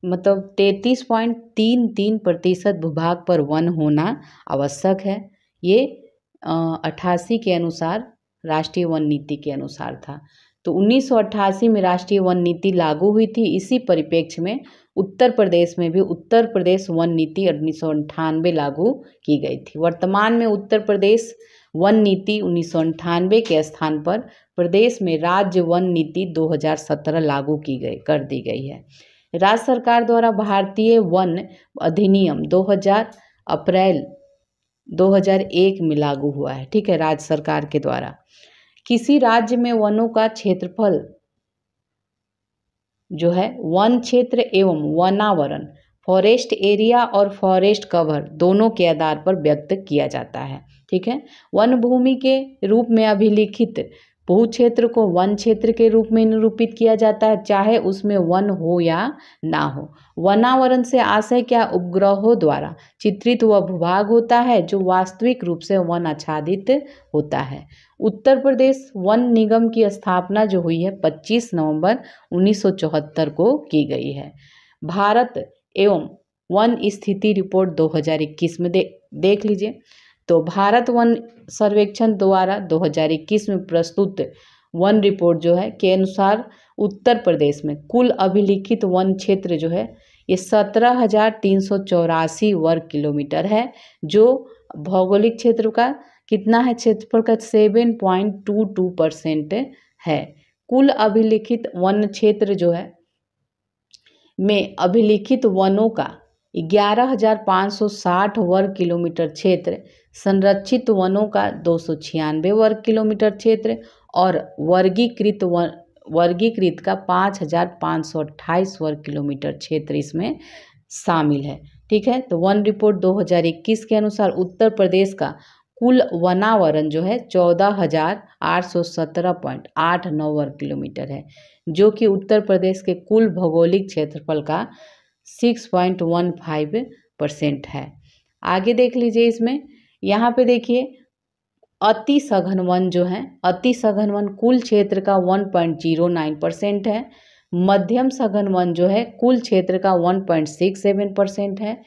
मतलब 33.33% भूभाग पर वन होना आवश्यक है। ये 88 के अनुसार राष्ट्रीय वन नीति के अनुसार था। तो 1988 में राष्ट्रीय वन नीति लागू हुई थी। इसी परिप्रेक्ष्य में उत्तर प्रदेश में भी उत्तर प्रदेश वन नीति 1998 लागू की गई थी। वर्तमान में उत्तर प्रदेश वन नीति 1998 के स्थान पर प्रदेश में राज्य वन नीति 2017 लागू कर दी गई है। राज्य सरकार द्वारा भारतीय वन अधिनियम 2000 अप्रैल 2001 में लागू हुआ है। ठीक है, राज्य सरकार के द्वारा किसी राज्य में वनों का क्षेत्रफल जो है वन क्षेत्र एवं वनावरण फॉरेस्ट एरिया और फॉरेस्ट कवर दोनों के आधार पर व्यक्त किया जाता है। ठीक है, वन भूमि के रूप में अभिलिखित भू क्षेत्र को वन क्षेत्र के रूप में निरूपित किया जाता है, चाहे उसमें वन हो या ना हो। वनावरण से आशय क्या उपग्रहों द्वारा चित्रित वह भूभाग होता है जो वास्तविक रूप से वन आच्छादित होता है। उत्तर प्रदेश वन निगम की स्थापना जो हुई है 25 नवंबर 1974 को की गई है। भारत एवं वन स्थिति रिपोर्ट 2021 में देख लीजिए। तो भारत वन सर्वेक्षण द्वारा 2021 में प्रस्तुत वन रिपोर्ट जो है के अनुसार उत्तर प्रदेश में कुल अभिलिखित वन क्षेत्र जो है ये 17,384 वर्ग किलोमीटर है, जो भौगोलिक क्षेत्र का कितना है, क्षेत्रफल का 7.22% है। कुल अभिलिखित वन क्षेत्र जो है में अभिलिखित वनों का 11,560 वर्ग किलोमीटर क्षेत्र, संरक्षित वनों का 296 वर्ग किलोमीटर क्षेत्र और वर्गीकृत का 5,528 वर्ग किलोमीटर क्षेत्र इसमें शामिल है। ठीक है, तो वन रिपोर्ट 2021 के अनुसार उत्तर प्रदेश का कुल वनावरण जो है 14,817.89 वर्ग किलोमीटर है, जो कि उत्तर प्रदेश के कुल भौगोलिक क्षेत्रफल का 6.15% है। आगे देख लीजिए, इसमें यहाँ पे देखिए अति सघन वन जो है, अति सघन वन कुल क्षेत्र का 1.09% है। मध्यम सघन वन जो है कुल क्षेत्र का 1.67% है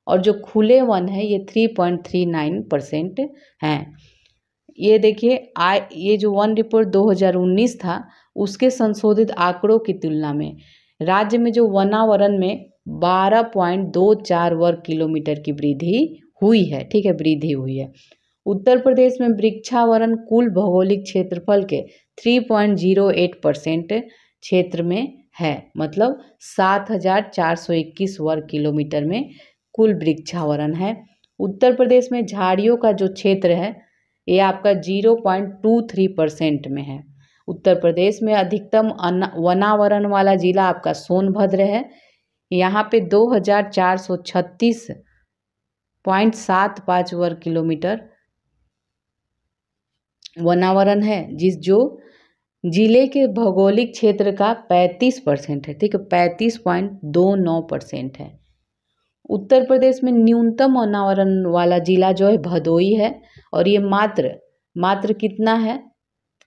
और जो खुले वन है ये 3.39% हैं। ये देखिए ये जो वन रिपोर्ट 2019 था उसके संशोधित आंकड़ों की तुलना में राज्य में जो वनावरण में 12.24 वर्ग किलोमीटर की वृद्धि हुई है। ठीक है, वृद्धि हुई है। उत्तर प्रदेश में वृक्षावरण कुल भौगोलिक क्षेत्रफल के 3.08% क्षेत्र में है, मतलब 7,421 वर्ग किलोमीटर में कुल वृक्षावरण है। उत्तर प्रदेश में झाड़ियों का जो क्षेत्र है ये आपका 0.23% में है। उत्तर प्रदेश में अधिकतम वनावरण वाला जिला आपका सोनभद्र है। यहाँ पे 2,436.75 वर्ग किलोमीटर वनावरण है, जो जिले के भौगोलिक क्षेत्र का 35% है। ठीक है, 35.29% है। उत्तर प्रदेश में न्यूनतम वनावरण वाला जिला जो है भदोई है और ये मात्र कितना है,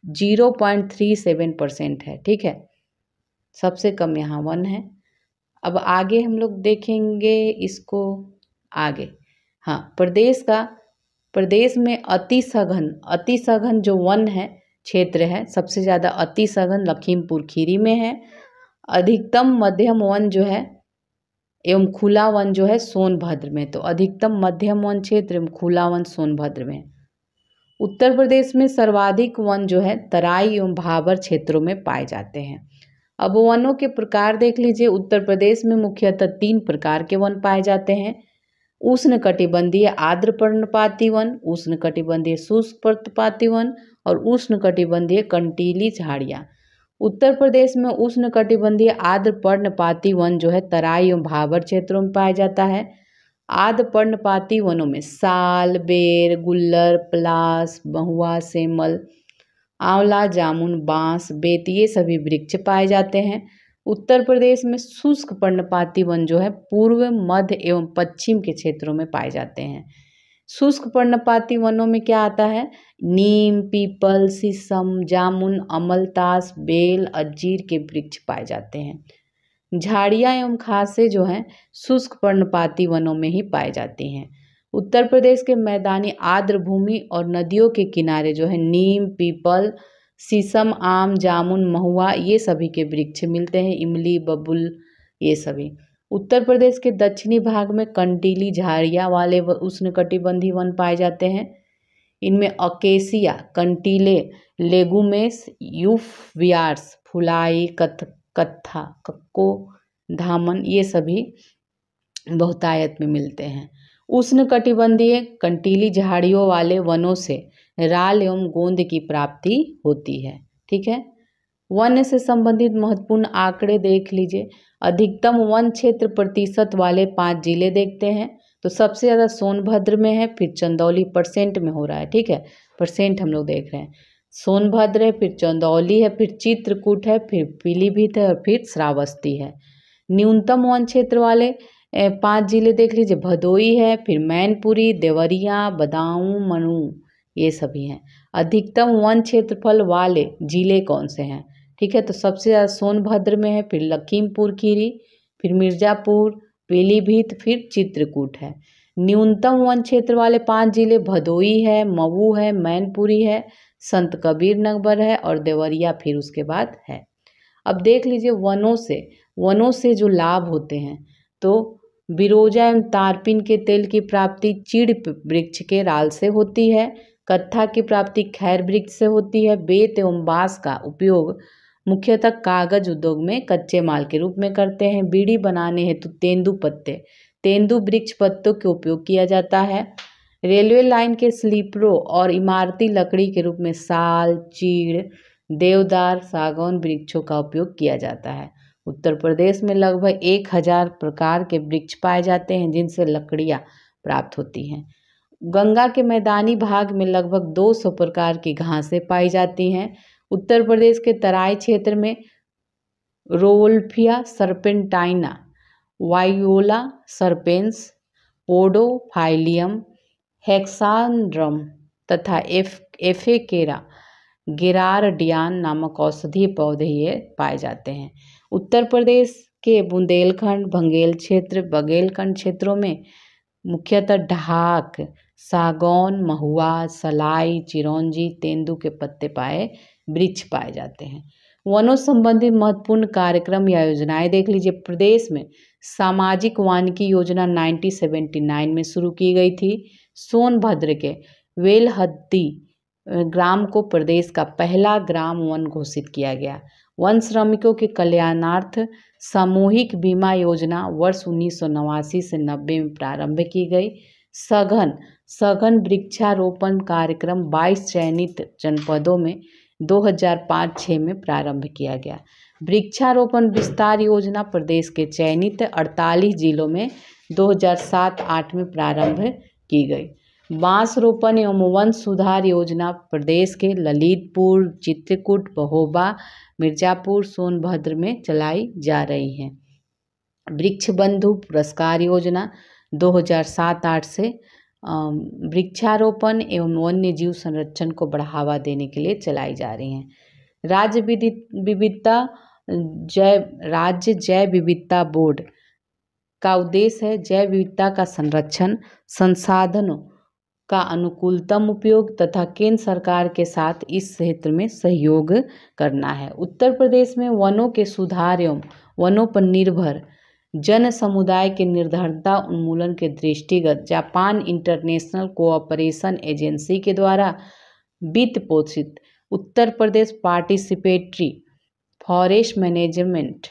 0.37% है। ठीक है, सबसे कम यहाँ वन है। अब आगे हम लोग देखेंगे इसको आगे। हाँ, प्रदेश में अति सघन जो वन है क्षेत्र है, सबसे ज़्यादा अति सघन लखीमपुर खीरी में है। अधिकतम मध्यम वन जो है एवं खुला वन जो है सोनभद्र में, तो अधिकतम मध्यम वन क्षेत्र एवं खुला वन सोनभद्र में। उत्तर प्रदेश में सर्वाधिक वन जो है तराई एवं भाबर क्षेत्रों में पाए जाते हैं। अब वनों के प्रकार देख लीजिए। उत्तर प्रदेश में मुख्यतः 3 प्रकार के वन पाए जाते हैं: उष्णकटिबंधीय आर्द्र पर्णपाती वन, उष्णकटिबंधीय शुष्क पर्णपाती वन और उष्णकटिबंधीय कंटीली झाड़ियाँ। उत्तर प्रदेश में उष्णकटिबंधीय आर्द्र पर्णपाती वन जो है तराई एवं भाबर क्षेत्रों में पाया जाता है। आर्द्र पर्णपाती वनों में साल, बेर, गुल्लर, पलास, महुआ, सेमल, आंवला, जामुन, बांस, बेत ये सभी वृक्ष पाए जाते हैं। उत्तर प्रदेश में शुष्क पर्णपाती वन जो है पूर्व, मध्य एवं पश्चिम के क्षेत्रों में पाए जाते हैं। शुष्क पर्णपाती वनों में क्या आता है, नीम, पीपल, शीशम, जामुन, अमलतास, बेल, अंजीर के वृक्ष पाए जाते हैं। झाड़ियाँ एवं घासें जो हैं शुष्क पर्णपाती वनों में ही पाई जाती हैं। उत्तर प्रदेश के मैदानी आर्द्र भूमि और नदियों के किनारे जो है नीम, पीपल, शीशम, आम, जामुन, महुआ ये सभी के वृक्ष मिलते हैं, इमली, बबूल ये सभी। उत्तर प्रदेश के दक्षिणी भाग में कंटीली झाड़ियाँ वाले उष्णकटिबंधीय वन पाए जाते हैं। इनमें अकेसिया, कंटीले, लेगुमेस, यूफबियार्स, फुलाई, कत्था, कक्को, धामन ये सभी बहुतायत में मिलते हैं। उष्णकटिबंधीय कंटीली झाड़ियों वाले वनों से राल एवं गोंद की प्राप्ति होती है। ठीक है, वन से संबंधित महत्वपूर्ण आंकड़े देख लीजिए। अधिकतम वन क्षेत्र प्रतिशत वाले 5 जिले देखते हैं तो सबसे ज़्यादा सोनभद्र में है, फिर चंदौली परसेंट में हो रहा है। ठीक है, परसेंट हम लोग देख रहे हैं। सोनभद्र है, फिर चंदौली है, फिर चित्रकूट है, फिर पीलीभीत है और फिर श्रावस्ती है। न्यूनतम वन क्षेत्र वाले 5 जिले देख लीजिए। भदोई है, फिर मैनपुरी, देवरिया, बदायूं, मनु ये सभी हैं। अधिकतम वन क्षेत्रफल वाले जिले कौन से हैं? ठीक है, तो सबसे ज़्यादा सोनभद्र में है, फिर लखीमपुर खीरी, फिर मिर्ज़ापुर, पीलीभीत, फिर चित्रकूट है। न्यूनतम वन क्षेत्र वाले 5 जिले भदोई है, मऊ है, मैनपुरी है, संत कबीर नगर है और देवरिया फिर उसके बाद है। अब देख लीजिए वनों से जो लाभ होते हैं तो बिरोजा एवं तारपीन के तेल की प्राप्ति चीड़ वृक्ष के राल से होती है। कत्था की प्राप्ति खैर वृक्ष से होती है। बेत एवं बांस का उपयोग मुख्यतः कागज उद्योग में कच्चे माल के रूप में करते हैं। बीड़ी बनाने हेतु तेंदू वृक्ष पत्तों के उपयोग किया जाता है। रेलवे लाइन के स्लीपरों और इमारती लकड़ी के रूप में साल, चीड़, देवदार, सागौन वृक्षों का उपयोग किया जाता है। उत्तर प्रदेश में लगभग 1000 प्रकार के वृक्ष पाए जाते हैं जिनसे लकड़ियाँ प्राप्त होती हैं। गंगा के मैदानी भाग में लगभग 200 प्रकार की घासें पाई जाती हैं। उत्तर प्रदेश के तराई क्षेत्र में रोवोल्फिया सर्पेंटाइना, वाइयोला सर्पेंस, पोडोफाइलियम, हेक्सांड्रम तथा एफेकेरा गिरार्डियान नामक औषधीय पौधे ये पाए जाते हैं। उत्तर प्रदेश के बुंदेलखंड, बघेलखंड क्षेत्रों में मुख्यतः ढाक, सागौन, महुआ, सलाई, चिरौंजी, तेंदू के पत्ते वृक्ष पाए जाते हैं। वनों संबंधित महत्वपूर्ण कार्यक्रम या योजनाएं देख लीजिए। प्रदेश में सामाजिक वानिकी योजना 1979 में शुरू की गई थी। सोनभद्र के वेलहद्दी ग्राम को प्रदेश का पहला ग्राम वन घोषित किया गया। वन श्रमिकों के कल्याणार्थ सामूहिक बीमा योजना वर्ष 1989 से 90 में प्रारंभ की गई। सघन वृक्षारोपण कार्यक्रम 22 चयनित जनपदों में 2005-06 में प्रारंभ किया गया। वृक्षारोपण विस्तार योजना प्रदेश के चयनित 48 जिलों में 2007-08 में प्रारंभ की गई। बांस रोपण एवं वन सुधार योजना प्रदेश के ललितपुर, चित्रकूट, महोबा, मिर्ज़ापुर, सोनभद्र में चलाई जा रही है। वृक्ष बंधु पुरस्कार योजना 2007-08 से वृक्षारोपण एवं वन्य जीव संरक्षण को बढ़ावा देने के लिए चलाई जा रही हैं। राज्य जैव विविधता बोर्ड का उद्देश्य है जैव विविधता का संरक्षण, संसाधनों का अनुकूलतम उपयोग तथा केंद्र सरकार के साथ इस क्षेत्र में सहयोग करना है। उत्तर प्रदेश में वनों के सुधार एवं वनों पर निर्भर जन समुदाय के निर्धनता उन्मूलन के दृष्टिगत जापान इंटरनेशनल कोऑपरेशन एजेंसी के द्वारा वित्त पोषित Uttar Pradesh participatory forest management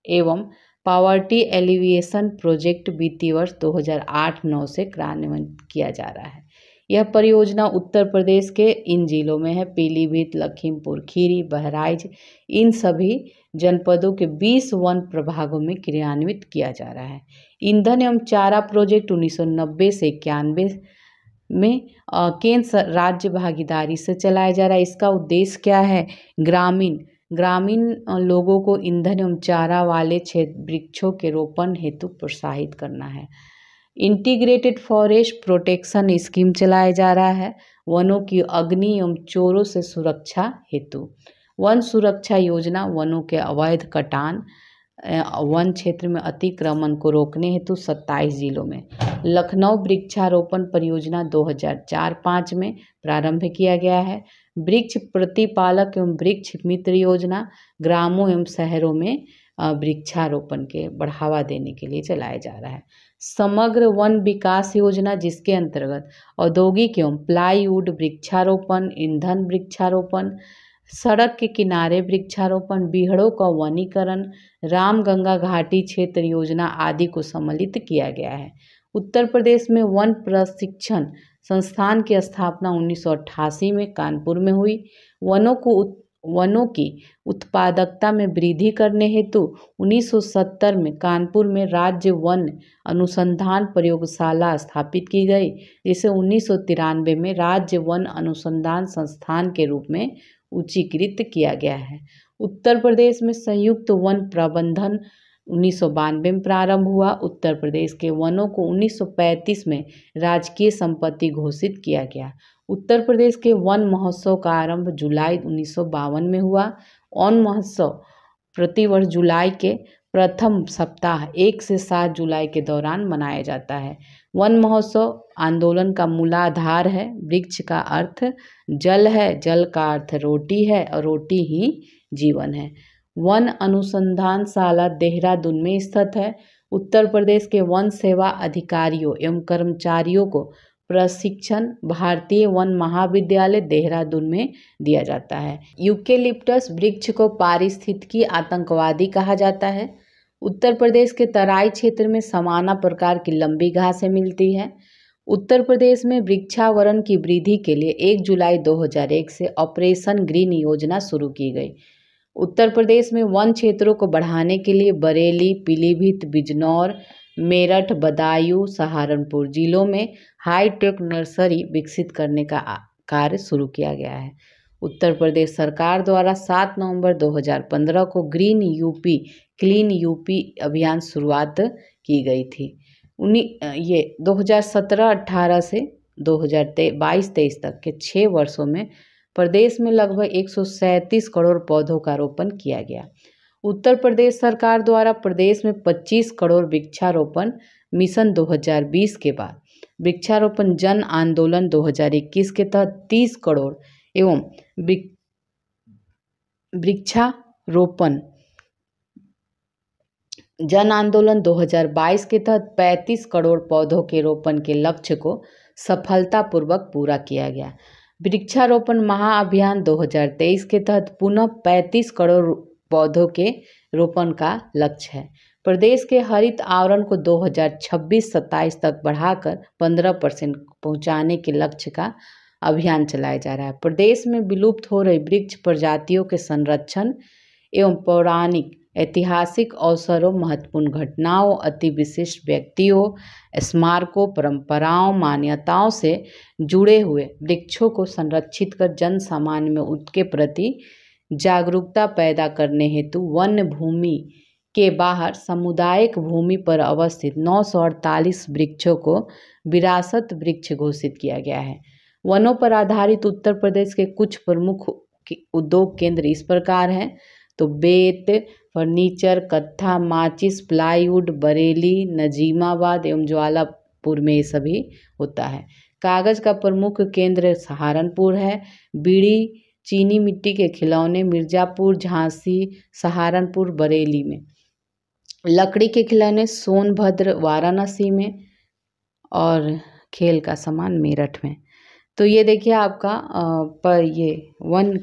एवं पॉवर्टी एलिविएशन प्रोजेक्ट वित्तीय वर्ष 2008-09 से क्रियान्वित किया जा रहा है। यह परियोजना उत्तर प्रदेश के इन जिलों में है: पीलीभीत, लखीमपुर खीरी, बहराइच। इन सभी जनपदों के 20 वन प्रभागों में क्रियान्वित किया जा रहा है। ईंधन एवं चारा प्रोजेक्ट 1990 से 91 में केंद्र राज्य भागीदारी से चलाया जा रहा है। इसका उद्देश्य क्या है? ग्रामीण लोगों को ईंधन एवं चारा वाले वृक्षों के रोपण हेतु प्रोत्साहित करना है। इंटीग्रेटेड फॉरेस्ट प्रोटेक्शन स्कीम चलाया जा रहा है वनों की अग्नि एवं चोरों से सुरक्षा हेतु। वन सुरक्षा योजना वनों के अवैध कटान वन क्षेत्र में अतिक्रमण को रोकने हेतु 27 जिलों में। लखनऊ वृक्षारोपण परियोजना 2004-05 में प्रारंभ किया गया है। वृक्ष प्रतिपालक एवं वृक्ष मित्र योजना ग्रामों एवं शहरों में वृक्षारोपण के बढ़ावा देने के लिए चलाया जा रहा है। समग्र वन विकास योजना, जिसके अंतर्गत औद्योगिक एवं प्लाईवुड वृक्षारोपण, ईंधन वृक्षारोपण, सड़क के किनारे वृक्षारोपण, बीहड़ों का वनीकरण, रामगंगा घाटी क्षेत्र योजना आदि को सम्मिलित किया गया है। उत्तर प्रदेश में वन प्रशिक्षण संस्थान की स्थापना 1988 में कानपुर में हुई। वनों की उत्पादकता में वृद्धि करने हेतु 1970 में कानपुर में राज्य वन अनुसंधान प्रयोगशाला स्थापित की गई, जिसे 1993 में राज्य वन अनुसंधान संस्थान के रूप में उच्चीकृत किया गया है। उत्तर प्रदेश में संयुक्त वन प्रबंधन 1992 में प्रारंभ हुआ। उत्तर प्रदेश के वनों को 1935 में राजकीय संपत्ति घोषित किया गया। उत्तर प्रदेश के वन महोत्सव का आरंभ जुलाई 1952 में हुआ। वन महोत्सव प्रतिवर्ष जुलाई के प्रथम सप्ताह 1 से 7 जुलाई के दौरान मनाया जाता है। वन महोत्सव आंदोलन का मूलाधार है। वृक्ष का अर्थ जल है, जल का अर्थ रोटी है और रोटी ही जीवन है। वन अनुसंधानशाला देहरादून में स्थित है। उत्तर प्रदेश के वन सेवा अधिकारियों एवं कर्मचारियों को प्रशिक्षण भारतीय वन महाविद्यालय देहरादून में दिया जाता है। यूकेलिप्टस वृक्ष को पारिस्थितिकी आतंकवादी कहा जाता है। उत्तर प्रदेश के तराई क्षेत्र में समाना प्रकार की लंबी घासें मिलती हैं। उत्तर प्रदेश में वृक्षावरण की वृद्धि के लिए 1 जुलाई 2001 से ऑपरेशन ग्रीन योजना शुरू की गई। उत्तर प्रदेश में वन क्षेत्रों को बढ़ाने के लिए बरेली, पीलीभीत, बिजनौर, मेरठ, बदायूं, सहारनपुर जिलों में हाईटेक नर्सरी विकसित करने का कार्य शुरू किया गया है। उत्तर प्रदेश सरकार द्वारा 7 नवंबर 2015 को ग्रीन यूपी, क्लीन यूपी अभियान शुरुआत की गई थी। ये 2017-18 से 2022-23 तक के 6 वर्षों में प्रदेश में लगभग 137 करोड़ पौधों का रोपण किया गया। उत्तर प्रदेश सरकार द्वारा प्रदेश में 25 करोड़ वृक्षारोपण मिशन 2020 के बाद वृक्षारोपण जन आंदोलन 2021 के तहत 30 करोड़ एवं वृक्षारोपण जन आंदोलन 2022 के तहत 35 करोड़ पौधों के रोपण के लक्ष्य को सफलतापूर्वक पूरा किया गया। वृक्षारोपण महाअभियान 2023 के तहत पुनः 35 करोड़ पौधों के रोपण का लक्ष्य है। प्रदेश के हरित आवरण को 2026-27 तक बढ़ाकर 15% पहुंचाने के लक्ष्य का अभियान चलाया जा रहा है। प्रदेश में विलुप्त हो रही वृक्ष प्रजातियों के संरक्षण एवं पौराणिक, ऐतिहासिक अवसरों, महत्वपूर्ण घटनाओं, अति विशिष्ट व्यक्तियों, स्मारकों, परंपराओं, मान्यताओं से जुड़े हुए वृक्षों को संरक्षित कर जन सामान्य में उनके प्रति जागरूकता पैदा करने हेतु वन भूमि के बाहर सामुदायिक भूमि पर अवस्थित 948 वृक्षों को विरासत वृक्ष घोषित किया गया है। वनों पर आधारित उत्तर प्रदेश के कुछ प्रमुख उद्योग केंद्र इस प्रकार हैं। तो बेत, फर्नीचर, कत्था, माचिस, प्लाईवुड, बरेली, नजीमाबाद एवं ज्वालापुर में ये सभी होता है। कागज़ का प्रमुख केंद्र सहारनपुर है। बीड़ी, चीनी मिट्टी के खिलौने मिर्ज़ापुर, झांसी, सहारनपुर, बरेली में। लकड़ी के खिलौने सोनभद्र, वाराणसी में और खेल का सामान मेरठ में। तो ये देखिए आपका पर ये वन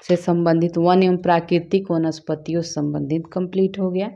से संबंधित वन एवं प्राकृतिक वनस्पतियों से संबंधित कंप्लीट हो गया।